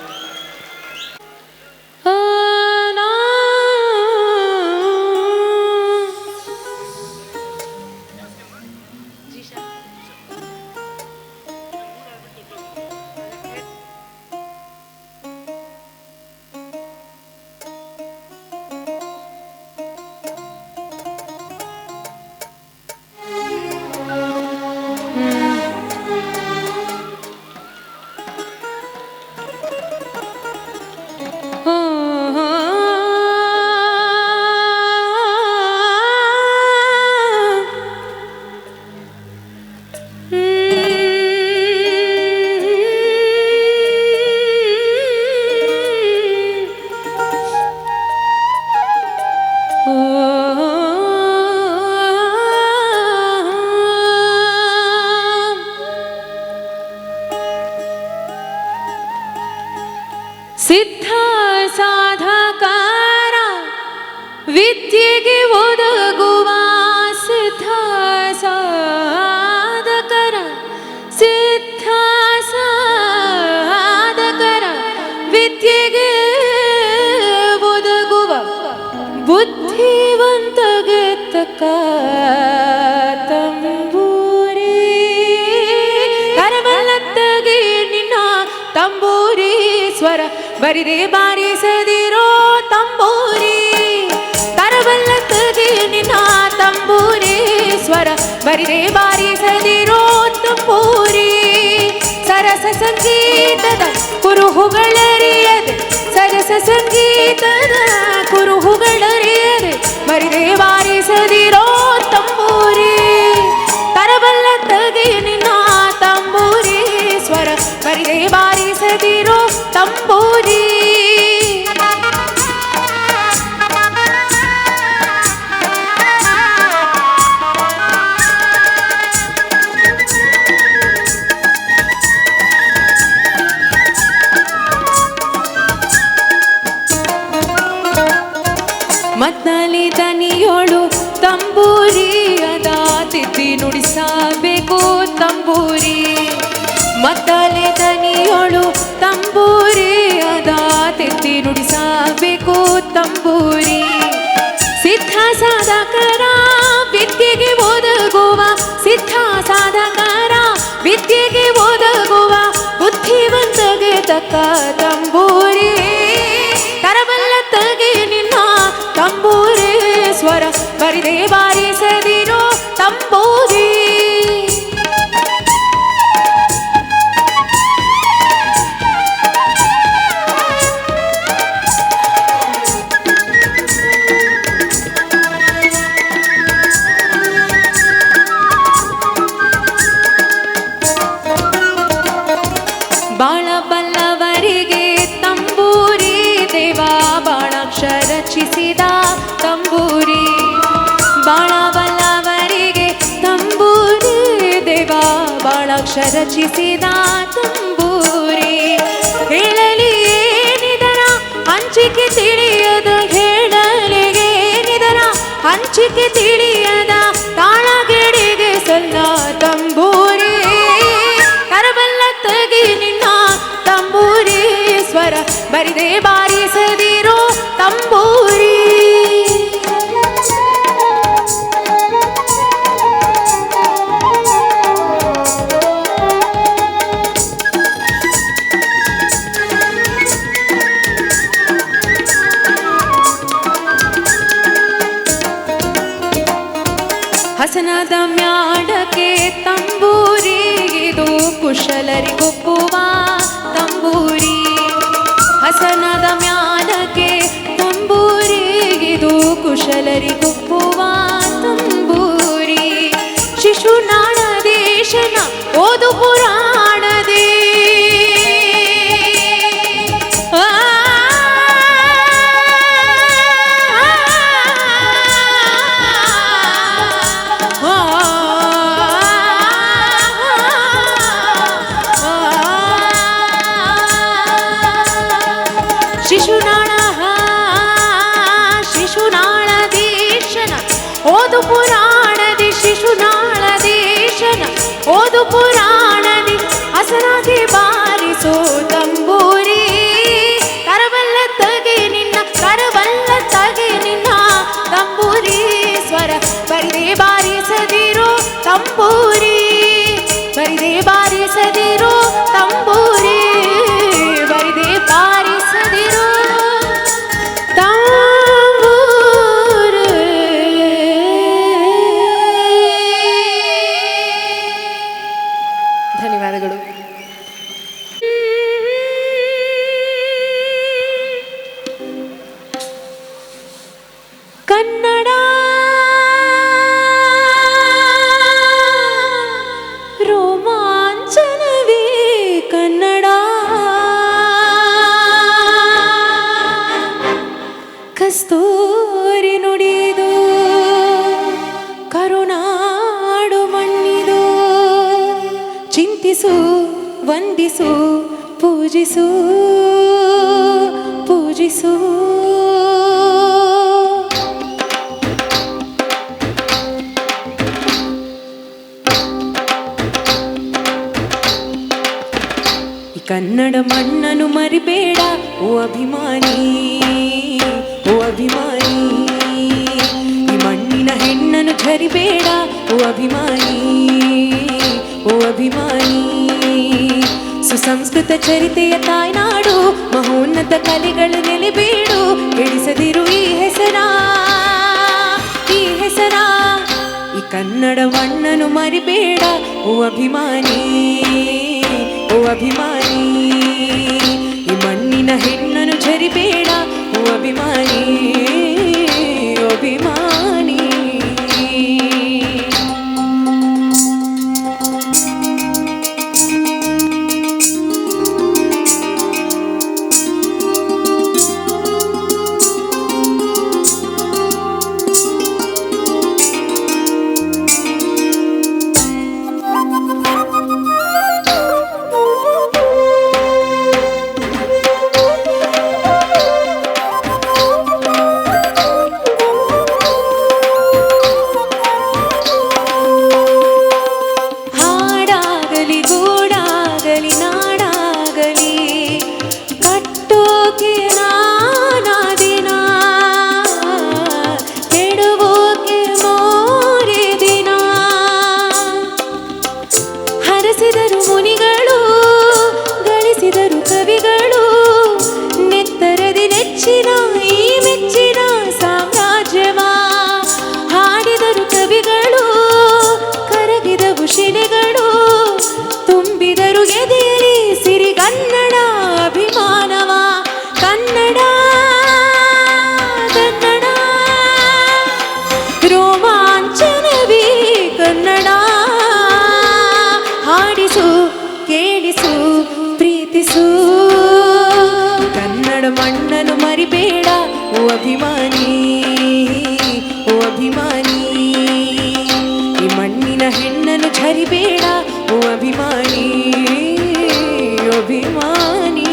ವಿದ್ಯೆಗೆ ಒದಗುವ ಸಿದ್ಧ ಸಾಧಕರ ಸಿದ್ಧ ಸಾಧಕರ ವಿದ್ಯೆಗೆ ಒದಗುವ ಬುದ್ಧಿವಂತಗೆ ತಕ್ಕ ತಂಬೂರಿ ಕರವಲ್ಲತ್ತಗೆ ನಿನ್ನ ತಂಬೂರಿ ಸ್ವರ ಬರಿದೆ ಬಾರಿಸದಿರೋ ತಂಬೂರಿ ಕರವಲ್ಲತ್ತಗೆ ನಿನ್ನ ತಂಬೂರಿ ಸ್ವರ ಬರಿದೆ ಬಾರಿಸದಿರೋ ತಂಬೂರಿ ಸರಸ ಸಂಗೀತದ ಕುರುಹುಗಳರಿಯದೆ ಸರಸ ಸಂಗೀತದ ಕುರುಹುಗಳರಿಯದೆ ಬರಿದೆ ಬಾರಿಸದಿರೋ ತಂಬೂರಿ ಕರವಲ್ಲತ್ತಗೆ ನಿನ್ನ ತಂಬೂರಿ ಸ್ವರ ಬರಿದೆ ಬಾರಿಸದಿರೋ ತಂಬೂರಿ ಮದ್ದಲಿ ದನಿಯೋಳು ತಂಬೂರಿ ಅದ ತಿದ್ದಿ ನುಡಿಸಬೇಕು ತಂಬೂರಿ ಮದ್ದಲೆ ದನಿಯೋಳು ತಂಬೂರಿ ಅದ ತಿದ್ದಿ ನುಡಿಸಬೇಕು ತಂಬೂರಿ ಸಿದ್ಧ ಸಾಧಕರ ವಿದ್ಯೆಗೆ ಒದಗುವ ಸಿದ್ಧ ಸಾಧಕರ ವಿದ್ಯೆಗೆ ಒದಗುವ ಬುದ್ಧಿವಂತಗೆ ತಕ್ಕ ತಂಬೂರಿ ಕರವಲ್ಲತ್ತಗೆ ನಿನ್ನ ತಂಬೂರಿ ಸ್ವರ ಬರಿದೆ ಬಾರಿಸದಿರೋ ತಂಬೂರಿ ಬಾಳ ಬಲ್ಲವರಿಗೆ ತಂಬೂರಿ ದೇವ ಬಾಣಾಕ್ಷರ ರಚಿಸಿದ ತಂಬೂರಿ ಬಾಳ ಬಲ್ಲವರಿಗೆ ತಂಬೂರಿ ದೇವ ಬಾಣಾಕ್ಷರ ರಚಿಸಿದ ತಂಬೂರಿ ಹೇಳಲಿ ಏನಿದರ ಹಂಚಿಕೆ ತಿಳಿಯದ ಹೇಳಲಿಗೆ ಏನಿದರ ಹಂಚಿಕೆ ತಿಳಿಯದ ತಾಳಗೆಡೆಗೆ ಸಲ್ಲ ತಂಬೂರಿ ಕರವಲ್ಲತ್ತಗೆ ನಿನ್ನ ತಂಬೂರಿ ಸ್ವರ ಬರಿದೆ ಬಾರಿಸದಿರೋ ತಂಬೂರಿ ಹಸನದ ಮ್ಯಾಡಕ್ಕೆ ತಂಬೂರಿ ಇದು ಕುಶಲರಿಗೊಪ್ಪುವ ತಂಬೂರಿ ಹಸನದ ಮ್ಯಾಡಕ್ಕೆ ತಂಬೂರಿ ಇದು ಕುಶಲರಿಗೊಪ್ಪುವ ತಂಬೂರಿ ಶಿಶುನಾಳ ದೇಶನ ಓದು ಪುರಾಣದೇ ಶಿಶುನಾಳ ದೇಶನ ಓದು ಪುರಾಣದಿ ಶಿಶುನಾಳ ದೇಶನ ಓದು ಪುರಾಣದಿ ಹಸನಾಗಿ ಬಾರಿಸೋ ತಂಬೂರಿ ಕರವಲ್ಲತ್ತಗೆ ನಿನ್ನ ತಂಬೂರಿ ಸ್ವರ ಬರಿದೆ ಬಾರಿಸದಿರೋ ತಂಬೂರಿ ಬರಿದೆ ಬಾರಿಸದಿರೋ ತಂಬೂರಿ ಬರಿದೆ ಬಾರಿಸದಿರೋ ಧನ್ಯವಾದಗಳು. ಕನ್ನಡ ರೋಮಾಂಚನವೇ ಕನ್ನಡ ಕಸ್ತೂರಿ ನುಡಿದು ಕರುನಾಡು ಮಣ್ಣಿದು ಚಿಂತಿಸು ವಂದಿಸು ಪೂಜಿಸು ಪೂಜಿಸು ಕನ್ನಡ ಮಣ್ಣನ್ನು ಮರಿಬೇಡ ಓ ಅಭಿಮಾನಿ, ಓ ಅಭಿಮಾನಿ. ಈ ಮಣ್ಣಿನ ಹೆಣ್ಣನ್ನು ಝರಿಬೇಡ ಓ ಅಭಿಮಾನಿ, ಓ ಅಭಿಮಾನಿ. ಸುಸಂಸ್ಕೃತ ಚರಿತೆಯ ತಾಯ್ನಾಡು, ಮಹೋನ್ನತ ಕಲೆಗಳು ನೆಲೆಬೀಡು. ಕೆಡಿಸದಿರು ಈ ಹೆಸರ, ಈ ಹೆಸರ. ಈ ಕನ್ನಡ ಮಣ್ಣನ್ನು ಮರಿಬೇಡ ಓ ಅಭಿಮಾನಿ, ಓ ಅಭಿಮಾನಿ. ಈ ಮಣ್ಣಿನ ಹೆಣ್ಣನ್ನು ಝರಿಬೇಡ ಓ ಅಭಿಮಾನಿ, ಓ ಅಭಿಮಾನಿ. ಕನ್ನಡ ಮಣ್ಣನ್ನು ಮರಿಬೇಡ ಓ ಅಭಿಮಾನಿ, ಓ ಅಭಿಮಾನಿ. ಈ ಮಣ್ಣಿನ ಹೆಣ್ಣನ್ನು ಝರಿಬೇಡ ಓ ಅಭಿಮಾನಿ, ಓ ಅಭಿಮಾನಿ.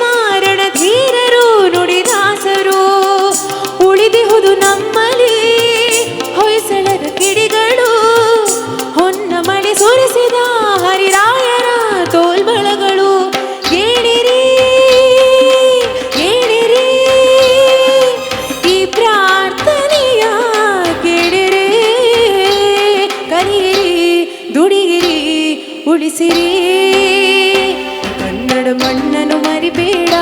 ಮಾರಣ ಧೀರರು ನುಡಿದಾಸರು ಉಳಿದಿಹುದು ನಮ್ಮಲ್ಲಿ ಹೊಯ್ಸಳರ ಕಿಡಿಗಳು. ಹೊನ್ನ ಮಳೆ ಸುರಿಸಿದ ಹರಿರಾಯರ ತೋಲ್ಬಳಗಳು. ಏಳಿರಿ ಏಳಿರಿ ಈ ಪ್ರಾರ್ಥನೆಯ ಕೇಳಿರಿ, ಕಲಿಯಿರಿ ದುಡಿಯಿರಿ ಉಳಿಸಿರಿ. ಕನ್ನಡ ಮಣ್ಣನ್ನು ಮರಿಬೇಡ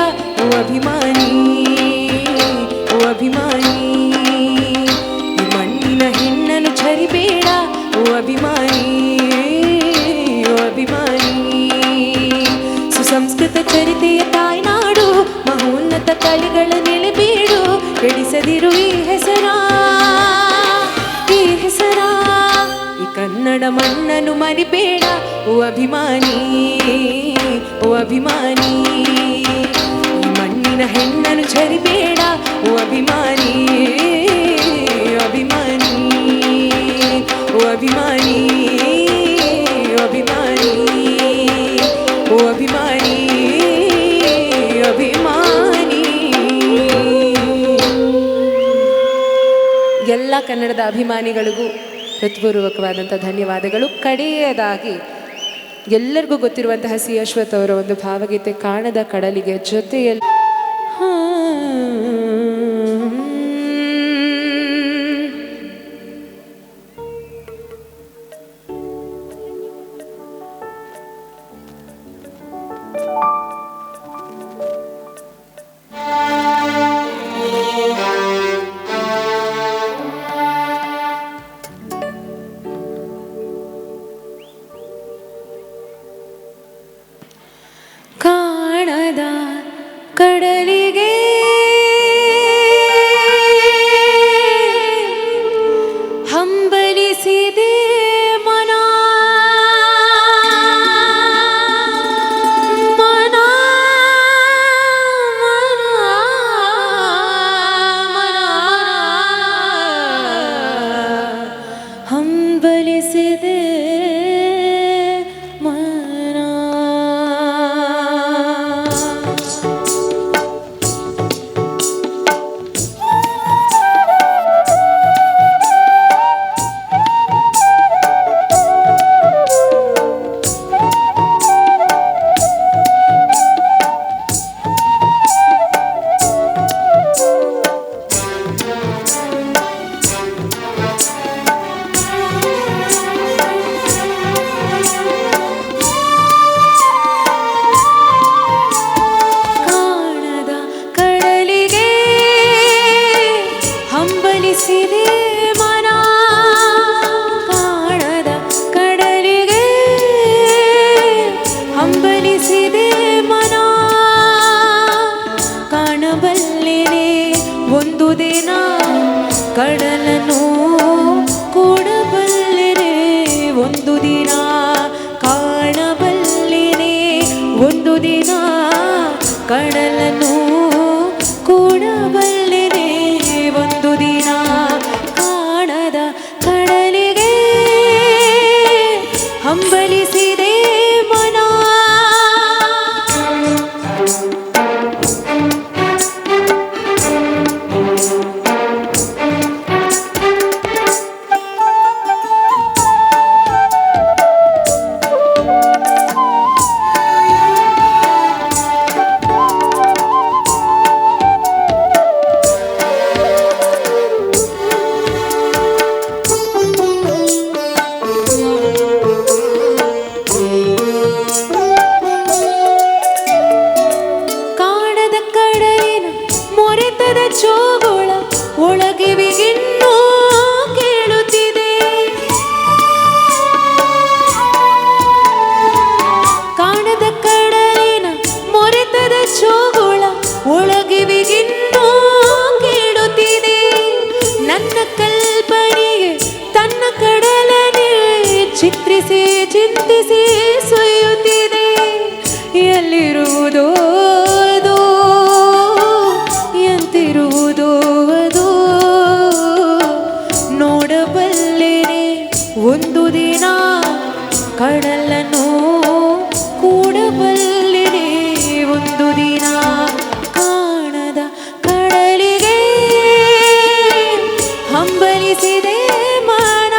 ಓ ಅಭಿಮಾನಿ, ಓ ಅಭಿಮಾನಿ. ಈ ಮಣ್ಣಿನ ಹೆಣ್ಣನ್ನು ಝರಿಬೇಡ ಓ ಅಭಿಮಾನಿ, ಓ ಅಭಿಮಾನಿ. ಸುಸಂಸ್ಕೃತ ಚರಿತೆಯ ತಾಯ್ನಾಡು, ಮಹೋನ್ನತ ಕಲೆಗಳ ನೆಲೆಬೀಡು. ಕೆಡಿಸದಿರು ಈ ಹೆಸರ, ಈ ಹೆಸರ. ಈ ಕನ್ನಡ ಮಣ್ಣನ್ನು ಮರಿಬೇಡ ಓ ಅಭಿಮಾನಿ, ಓ ಅಭಿಮಾನಿ. ಈ ಮಣ್ಣಿನ ಹೆಣ್ಣನ್ನು ಝರಿಬೇಡ ಓ ಅಭಿಮಾನಿ, ಅಭಿಮಾನಿ, ಓ ಅಭಿಮಾನಿ, ಅಭಿಮಾನಿ, ಓ ಅಭಿಮಾನಿ, ಅಭಿಮಾನಿ. ಎಲ್ಲ ಕನ್ನಡದ ಅಭಿಮಾನಿಗಳಿಗೂ ಹೃತ್ಪೂರ್ವಕವಾದಂಥ ಧನ್ಯವಾದಗಳು. ಕಡೆಯದಾಗಿ ಎಲ್ಲರಿಗೂ ಗೊತ್ತಿರುವಂತಹ ಸಿ ಅಶ್ವಥ್ ಅವರ ಒಂದು ಭಾವಗೀತೆ ಕಾಣದ ಕಡಲಿಗೆ ಜೊತೆಯಲ್ಲಿ ಹಂಬಲಿಸಿದೆ ಮನ ಕಾಣದ ಕಡಲಿಗೆ ಹಂಬಲಿಸಿದೆ ಮನ ಕಾಣಬಲ್ಲೆನೆ ಒಂದು ದಿನ ಕಡಲನ್ನು ಕೂಡಬಲ್ಲೆನೆ ಒಂದು ದಿನ ಕಾಣಬಲ್ಲೆನೆ ಒಂದು ದಿನ ಕಡಲನ್ನು ಕೂಡಬಲ್ಲೆನೆ ಒಂದು ದಿನ ಕಾಣದ ಕಡಲಿಗೆ ಹಂಬಲಿಸಿದೆ ಮನ ಚೋಗುಳ ಒಳಗಿವಿಗಿನ್ನೂ ಕೇಳುತ್ತಿದೆ ಕಾಣದ ಕಡಲಿನ ಮೊರೆತದ ಚೋಗುಳ ಒಳಗಿವಿಗಿನ್ನೂ ಕೇಳುತ್ತಿದೆ ನನ್ನ ಕಲ್ಪನೆಗೆ ತನ್ನ ಕಡಲನೆ ಚಿತ್ರಿಸಿ ಚಿಂತಿಸಿ ಸುಯ್ಯುತ್ತಿದೆ ಎಲ್ಲಿರುವುದೋ ಒಂದು ದಿನ ಕಡಲನ್ನು ಕೂಡಬಲ್ಲಿದೆ ಒಂದು ದಿನ ಕಾಣದ ಕಡಲಿಗೆ ಹಂಬಲಿಸಿದೆ ಮನ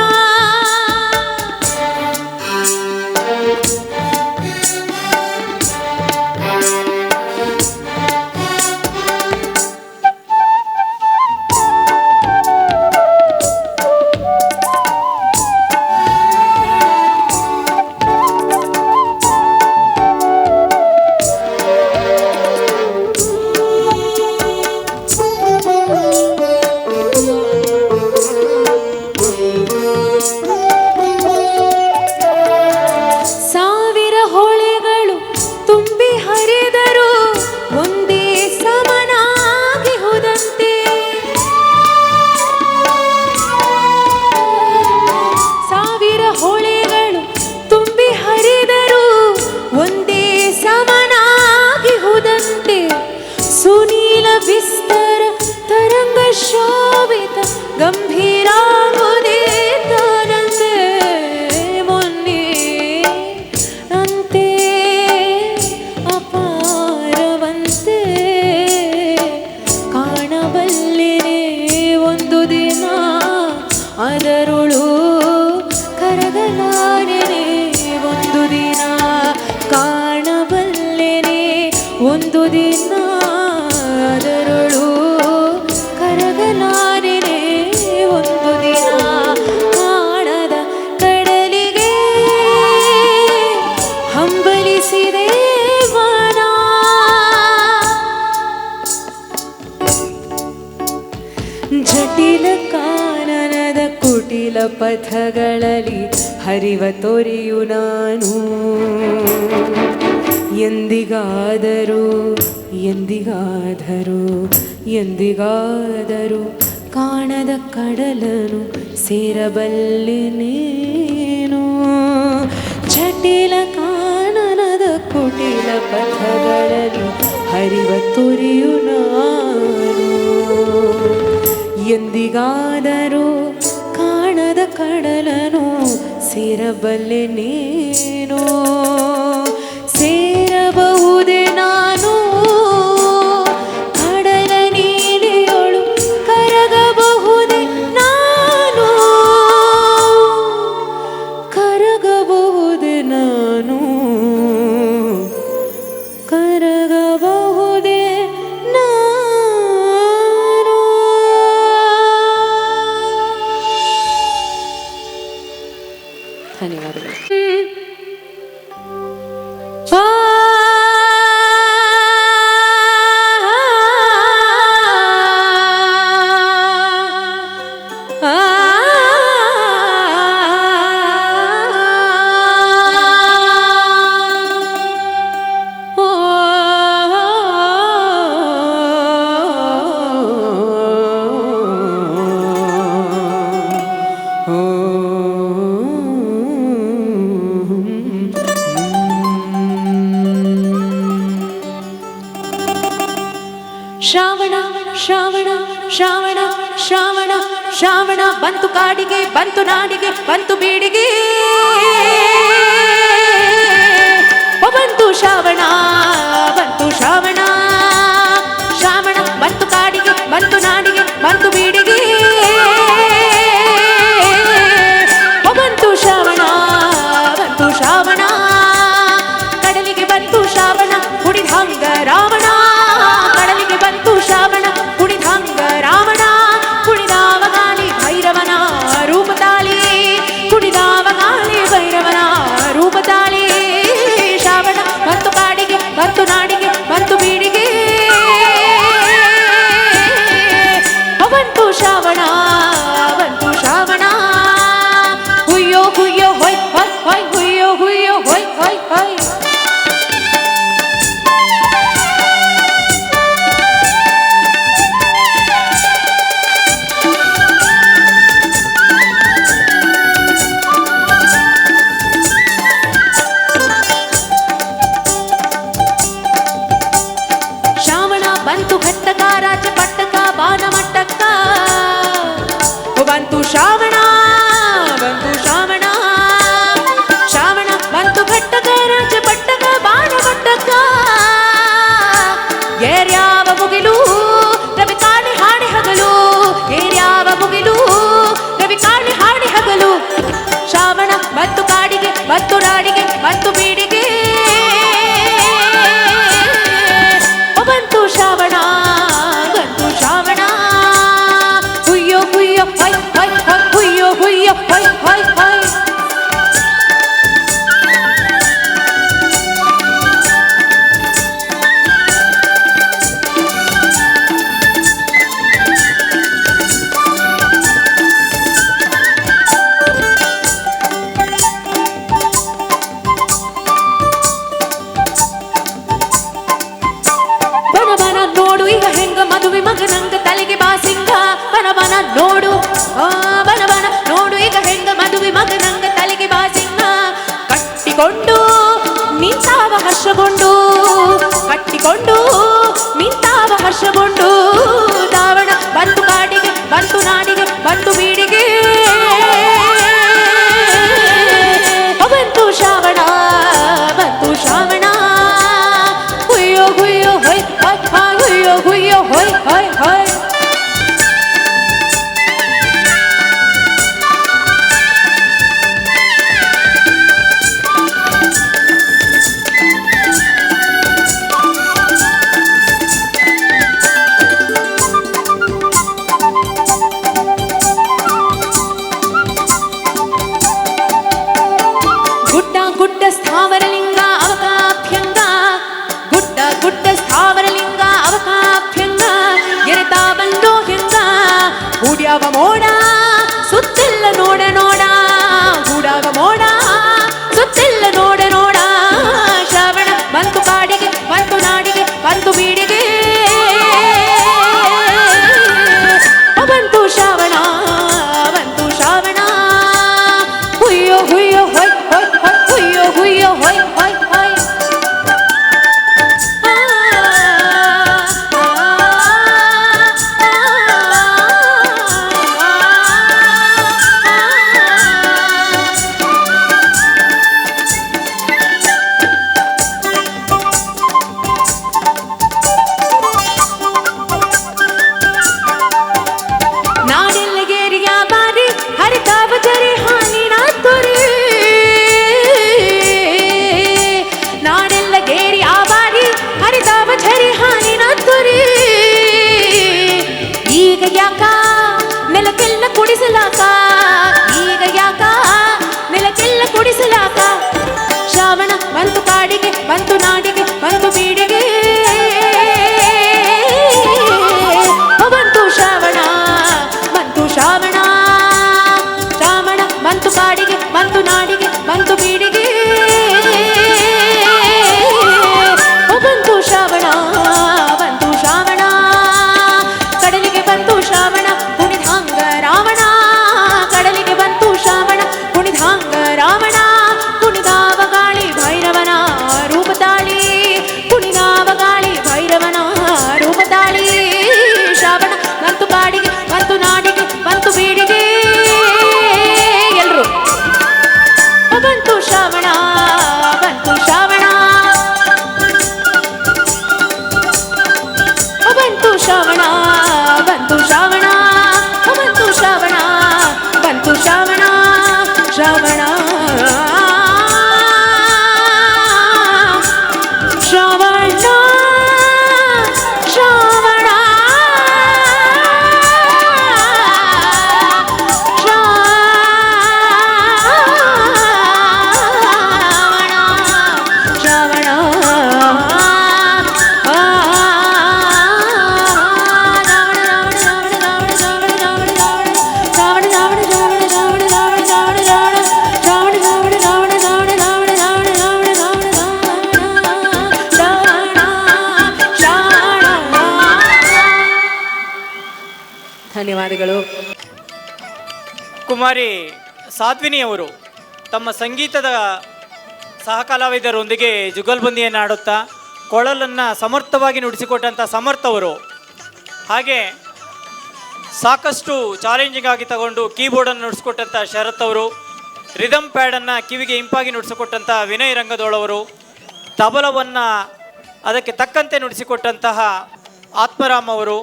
ವಿಸ್ತಾರ ತರಂಗ ಶೋಭಿತ ಗಂಭೀರಾಗುವುದೇತನಂತೆ ಮೊನ್ನೆ ಅಂತೆ ಅಪಾರವಂತೆ ಕಾಣಬಲ್ಲೆನೆ ಒಂದು ದಿನ ಅದರುಳು ಕರಗಲಾರೆನೆ ಒಂದು ದಿನ ಕಾಣಬಲ್ಲೆನೆ ಒಂದು ದಿನ ಅದರಳು ಕರಗಲಾರೆನೆ ಒಂದು ದಿನ ಕಾಣದ ಕಡಲಿಗೆ ಹಂಬಲಿಸಿದೆ ಮನ ಜಟಿಲ ಕಾನನದ ಕುಟಿಲ ಪಥಗಳಲ್ಲಿ ಹರಿವ ತೊರೆಯು ನಾನು ಎಂದಿಗಾದರೂ ಎಂದಿಗಾದರೂ ಎಂದಿಗಾದರೂ ಕಾಣದ ಕಡಲನು ಸೇರಬಲ್ಲೆ ನೀನು ಜಟಿಲ ಕಾನನದ ಕುಟಿಲ ಪಥಗಳಲ್ಲಿ ಹರಿವ ತೊರೆಯು ನಾನು ಎಂದಿಗಾದರೂ ಕಾಣದ ಕಡಲನು ಸೇರಬಲ್ಲೆ ನೀನು ಸೇರಬಹುದೇ ನಾನು ಕಡಲ ನೀಲಿಯೊಳು ಕರಗಬಹುದೇ ನಾನು ಕರಗಬಹುದೇ ನಾನು ಕರಗಬಹುದೇ ನಾನು. ಧನ್ಯವಾದಗಳು. ಶ್ರಾವಣ ಶ್ರಾವಣ ಶ್ರಾವಣ ಶ್ರಾವಣ ಬಂತು ಕಾಡಿಗೆ ಬಂತು ನಾಡಿಗೆ ಬಂತು ಬೀಡಿಗೆ ಬಂತು ಶ್ರಾವಣ ಬಂತು ಶ್ರಾವಣ ಶ್ರಾವಣ ಬಂತು ಕಾಡಿಗೆ ಬಂತು ನಾಡಿಗೆ ಬಂತು ಬೀಡಿಗೆ ಬಂತು ಶ್ರಾವಣ ಬಂತು ಶ್ರಾವಣ ಕಡಲಿಗೆ ಬಂತು ಶ್ರಾವಣ ಕುಡಿದಂಗ ರಾವಣ ಕಡಲಿಗೆ ಬಂತು ಶ್ರಾವಣ ಕುಡಿದಂಗ ರಾವಣ ಕುಡಿದಾವ ಗಾಳಿ ಭೈರವನ ರೂಪ ತಾಳಿ ಕುಡಿದಾವ ಗಾಳಿ ಭೈರವನ ರೂಪ ತಾಳಿ ಶ್ರಾವಣ ಬಂತು ಕಾಡಿಗೆ ಬಂತು ನಾಡಿಗೆ ಬಂತು ಬೀಡಿಗೆ ಬಂತು ಶ್ರಾವಣ ಬಂತು ಶ್ರಾವಣ ಹುಯ್ಯೋ ಹುಯ್ಯೋ ಹೊಯ್ ಹೊಯ್ ಹೊಯ್ ಹುಯ್ಯೋ ಹುಯ್ಯೋ ಹೊಯ್ ಹೊಯ್ ಹೊಯ್ ಶ್ರಾವಣ ಬಂತು ಘಟ್ಟಕ ರಾಜ ಪಟ್ಟಕ ಬಾನ ಮಟ್ಟಕ್ಕ ಬಂತು ಶ್ರಾವಣ ಬಂತು ಶ್ರಾವಣ ಶ್ರಾವಣ ಬಂತು ಘಟ್ಟಕ ರಾಜ ಪಟ್ಟಕ ಬಾನ ಮಟ್ಟಕ್ಕ ಏರ್ಯಾವ ಮುಗಿಲು ರವಿ ಕಾಣಿ ಹಾಡಿ ಹಗಲು ಏರ್ಯಾವ ಮುಗಿಲು ರವಿ ಕಾಣಿ ಹಾಡಿ ಹಗಲು ಶ್ರಾವಣ ಬಂತು ಕಾಡಿಗೆ ಬಂತು ನಾಡಿಗೆ ಬಂತು ಬೀಡಿಗೆ ಬಂತು ಶ್ರಾವಣ ಬಂತು ಶ್ರಾವಣ ಹುಯ್ಯೋ ಹುಯ್ಯೋ ಹೊಯ್ ಹೊಯ್ ಹೊಯ್ ಹುಯ್ಯೋ ಹುಯ್ಯೋ ಹೊಯ್ ಹೊಯ್ ಹೊಯ್ ಬನ ನೋಡು ಈಗ ಹೆಂಗ ಮದುವೆ ಮಗನಂಗ ತಲೆಗೆ ಬಾಸಿಂಗ ಬನ ನೋಡು ಬನ ನೋಡು ಈಗ ಹೆಂಗ ಮದುವೆ ಮಗನಂಗ ತಲೆಗೆ ಬಾಸಿಂಗ ಕಟ್ಟಿಕೊಂಡು ನಿಂತಾವ ಹರ್ಷಗೊಂಡು ಕಟ್ಟಿಕೊಂಡು ನಿಂತಾವ ಹರ್ಷಗೊಂಡು ದಾವಣ ಬಂತು ಕಾಡಿಗೆ ಬಂತು ನಾಡಿಗೆ ಬಂತು ಬೀಡಿಗೆ ಬಂತು ಶ್ರಾವಣ ಬಂತು ಶ್ರಾವಣ ಹುಯ್ಯೋ ಹುಯ್ಯೋ ಹೊಯ್ ಹೊಯ್ ಹೊಯ್ ಹುಯ್ಯೋ ಹುಯ್ಯೋ ಹೊಯ್ ಹೊಯ್ ಹೊಯ್ ಗುಡ್ಡ ಗುಡ್ಡ ಸ್ಥಾವರಲಿಂಗ ಅವಕಾಭ್ಯಂಗ ಗುಡ್ಡ ಗುಡ್ಡ ಸ್ಥಾವರಲಿಂಗ ಅವಕಾಭ್ಯಂಗ ಎರೆತಾ ಬಂದೋ ಹೆಂಗ ಹೂಡ್ಯಾವ ಮೋಡ ಸುತ್ತೆಲ್ಲ ನೋಡ ನೋಡ ಹೂಡಾವ ಮೋಡ ಸುತ್ತೆಲ್ಲ ನೋಡ ನೋಡ ಶ್ರಾವಣ ಬಂತು ಕಾಡಿಗೆ ಬಂತು ನಾಡಿಗೆ ಬಂತು ಬೀಡಿಗೆ ಬಂತು ಶ್ರಾವಣ ಬಂತು ಶ್ರಾವಣ ಹುಯ್ಯೋ ಹುಯ್ಯೋ ಹೊಯ್ ಹೊಯ್ ಹೊಯ್ ಹುಯ್ಯೋ ಹುಯ್ಯೋ ಹೊಯ್ ಹೊಯ್ ಹೊಯ್ ನಾಡೆಲ್ಲಗೇರಿಯ ಬಾರಿ ಹರಿತಾವ ಜರಿ ಹಾಲಿನ ತುರಿ ನಾಡೆಲ್ಲಗೇರಿಯ ಬಾರಿ ಹರಿತಾವ ಜರಿ ಹಾಲಿನ ತುರಿ ಈಗ ಯಾಕ ನೆಲಕ್ಕೆಲ್ಲ ಕುಡಿಸಲಾಕ ಈಗ ಯಾಕ ನೆಲಕ್ಕೆಲ್ಲ ಕುಡಿಸಲಾಕ ಶ್ರಾವಣ ಬಂತು ಕಾಡಿಗೆ ಬಂತು ನಾಡಿಗೆ ಬಂತು ಬೀಡಿಗೆ ಬಂತು ಶ್ರಾವಣ ಬಂತು ಶ್ರಾವಣ ಶ್ರಾವಣ ಬಂತು ಕಾಡಿಗೆ ಬಂತು ನಾಡಿಗೆ ಬಂತು ಬೀಡಿಗೆ ಬಂತು ಶ್ರಾವಣ ಬಂತು ಶ್ರಾವಣ ಕಡಲಿಗೆ ಬಂತು ಶ್ರಾವಣ ಕುಣಿದಂಗ ರಾವಣ ಕುಮಾರಿ ಸಾಧ್ವಿನಿ ಅವರು ತಮ್ಮ ಸಂಗೀತದ ಸಹಕಲಾವಿದರೊಂದಿಗೆ ಜುಗಲ್ಬಂದಿಯನ್ನು ಆಡುತ್ತಾ ಕೊಳಲನ್ನು ಸಮರ್ಥವಾಗಿ ನುಡಿಸಿಕೊಟ್ಟಂಥ ಸಮರ್ಥ ಅವರು, ಹಾಗೆ ಸಾಕಷ್ಟು ಚಾಲೆಂಜಿಂಗ್ ಆಗಿ ತಗೊಂಡು ಕೀಬೋರ್ಡನ್ನು ನುಡಿಸ್ಕೊಟ್ಟಂಥ ಶರತ್ ಅವರು, ರಿದಮ್ ಪ್ಯಾಡನ್ನು ಕಿವಿಗೆ ಇಂಪಾಗಿ ನುಡಿಸಿಕೊಟ್ಟಂಥ ವಿನಯ್ ರಂಗದೋಳವರು, ತಬಲವನ್ನು ಅದಕ್ಕೆ ತಕ್ಕಂತೆ ನುಡಿಸಿಕೊಟ್ಟಂತಹ ಆತ್ಮರಾಮ್ ಅವರು,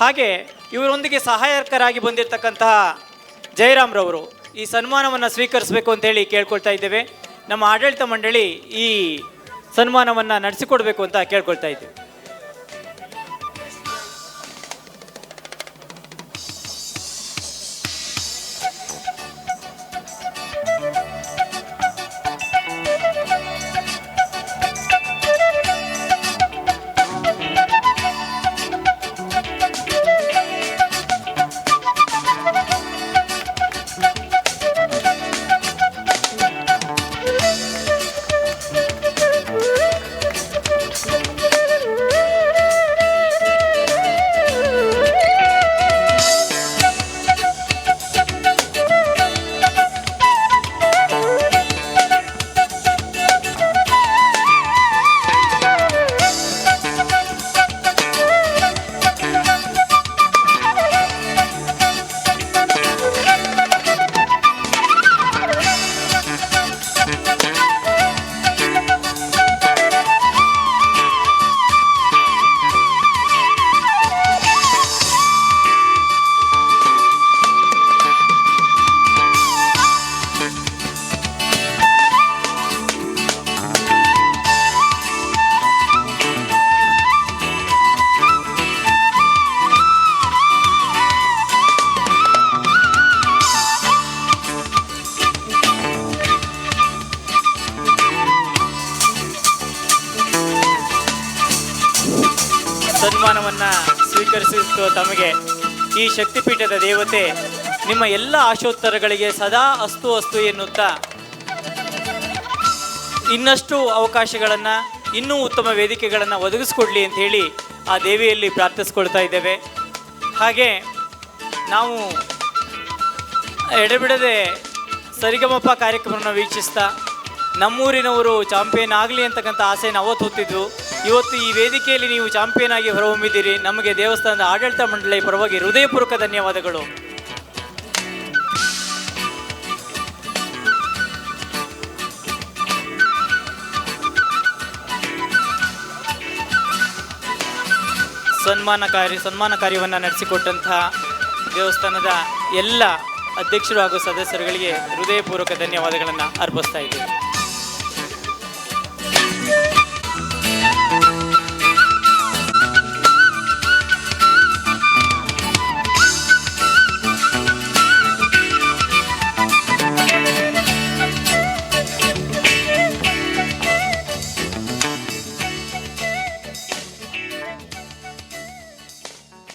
ಹಾಗೆ ಇವರೊಂದಿಗೆ ಸಹಾಯಕರಾಗಿ ಬಂದಿರತಕ್ಕಂತಹ ಜಯರಾಮ್ರವರು ಈ ಸನ್ಮಾನವನ್ನು ಸ್ವೀಕರಿಸಬೇಕು ಅಂತೇಳಿ ಕೇಳ್ಕೊಳ್ತಾ ಇದ್ದೇವೆ. ನಮ್ಮ ಆಡಳಿತ ಮಂಡಳಿ ಈ ಸನ್ಮಾನವನ್ನು ನಡೆಸಿಕೊಡ್ಬೇಕು ಅಂತ ಕೇಳ್ಕೊಳ್ತಾ ಇದ್ದೇವೆ. ಸನ್ಮಾನವನ್ನು ಸ್ವೀಕರಿಸಿದ ತಮಗೆ ಈ ಶಕ್ತಿಪೀಠದ ದೇವತೆ ನಿಮ್ಮ ಎಲ್ಲ ಆಶೋತ್ತರಗಳಿಗೆ ಸದಾ ಅಸ್ತು ಅಸ್ತು ಎನ್ನುತ್ತಾ ಇನ್ನಷ್ಟು ಅವಕಾಶಗಳನ್ನು, ಇನ್ನೂ ಉತ್ತಮ ವೇದಿಕೆಗಳನ್ನು ಒದಗಿಸ್ಕೊಡ್ಲಿ ಅಂತ ಹೇಳಿ ಆ ದೇವಿಯಲ್ಲಿ ಪ್ರಾರ್ಥಿಸ್ಕೊಳ್ತಾ ಇದ್ದೇವೆ. ಹಾಗೆ ನಾವು ಎಡೆಬಿಡದೆ ಸರಿಗಮಪ ಕಾರ್ಯಕ್ರಮವನ್ನು ವೀಕ್ಷಿಸ್ತಾ ನಮ್ಮೂರಿನವರು ಚಾಂಪಿಯನ್ ಆಗಲಿ ಅಂತಕ್ಕಂಥ ಆಸೆಯನ್ನು ಅವತ್ತು ಹೊತ್ತಿದ್ದು, ಇವತ್ತು ಈ ವೇದಿಕೆಯಲ್ಲಿ ನೀವು ಚಾಂಪಿಯನ್ ಆಗಿ ಹೊರಹೊಮ್ಮಿದ್ದೀರಿ. ನಮಗೆ ದೇವಸ್ಥಾನದ ಆಡಳಿತ ಮಂಡಳಿ ಪರವಾಗಿ ಹೃದಯಪೂರ್ವಕ ಧನ್ಯವಾದಗಳು. ಸನ್ಮಾನ ಕಾರ್ಯವನ್ನು ನಡೆಸಿಕೊಟ್ಟಂತಹ ದೇವಸ್ಥಾನದ ಎಲ್ಲ ಅಧ್ಯಕ್ಷರು ಹಾಗೂ ಸದಸ್ಯರುಗಳಿಗೆ ಹೃದಯಪೂರ್ವಕ ಧನ್ಯವಾದಗಳನ್ನು ಅರ್ಪಿಸ್ತಾ ಇದ್ದೇವೆ.